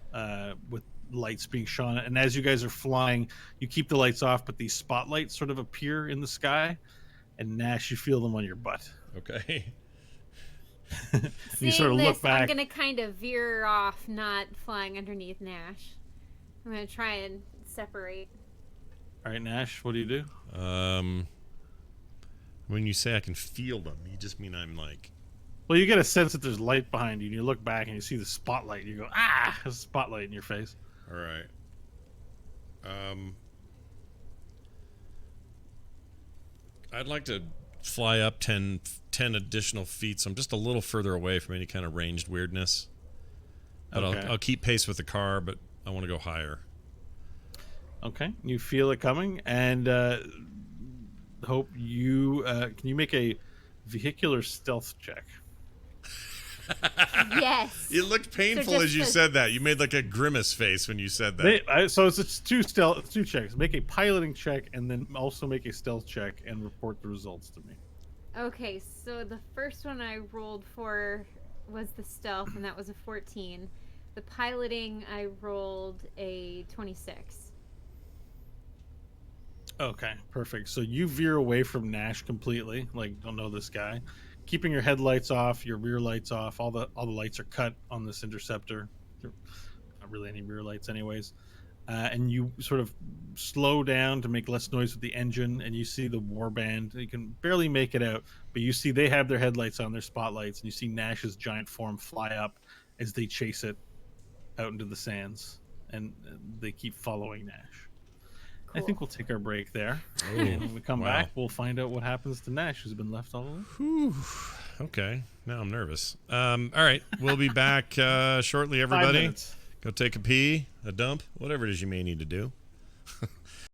with lights being shone. And as you guys are flying, you keep the lights off, but these spotlights sort of appear in the sky. And Nash, you feel them on your butt. Okay. You sort of look back. I'm going to kind of veer off, not flying underneath Nash. I'm going to try and separate. All right, Nash, what do you do? When you say I can feel them, you just mean I'm like... Well, you get a sense that there's light behind you, and you look back and you see the spotlight, and you go, ah, there's a spotlight in your face. All right. I'd like to fly up 10 additional feet, so I'm just a little further away from any kind of ranged weirdness. But Okay. I'll keep pace with the car, but I want to go higher. Okay, you feel it coming, and Hope, you can you make a vehicular stealth check? Yes. It looked painful just as you the- said that. You made like a grimace face when you said that. So it's two checks. Make a piloting check, and then also make a stealth check, and report the results to me. Okay, so the first one I rolled for was the stealth, and that was a 14. The piloting, I rolled a 26. Okay, perfect. So you veer away from Nash completely, like don't know this guy, keeping your headlights off, your rear lights off. All the lights are cut on this interceptor. There are not really any rear lights, anyways. And you sort of slow down to make less noise with the engine, and you see the warband. You can barely make it out, but you see they have their headlights on, their spotlights, and you see Nash's giant form fly up as they chase it out into the sands, and they keep following Nash. I think we'll take our break there. And when we come back, we'll find out what happens to Nash, who's been left all alone. Whew. Okay, now I'm nervous. All right, we'll be back shortly, 5 everybody. minutes. Go take a pee, a dump, whatever it is you may need to do.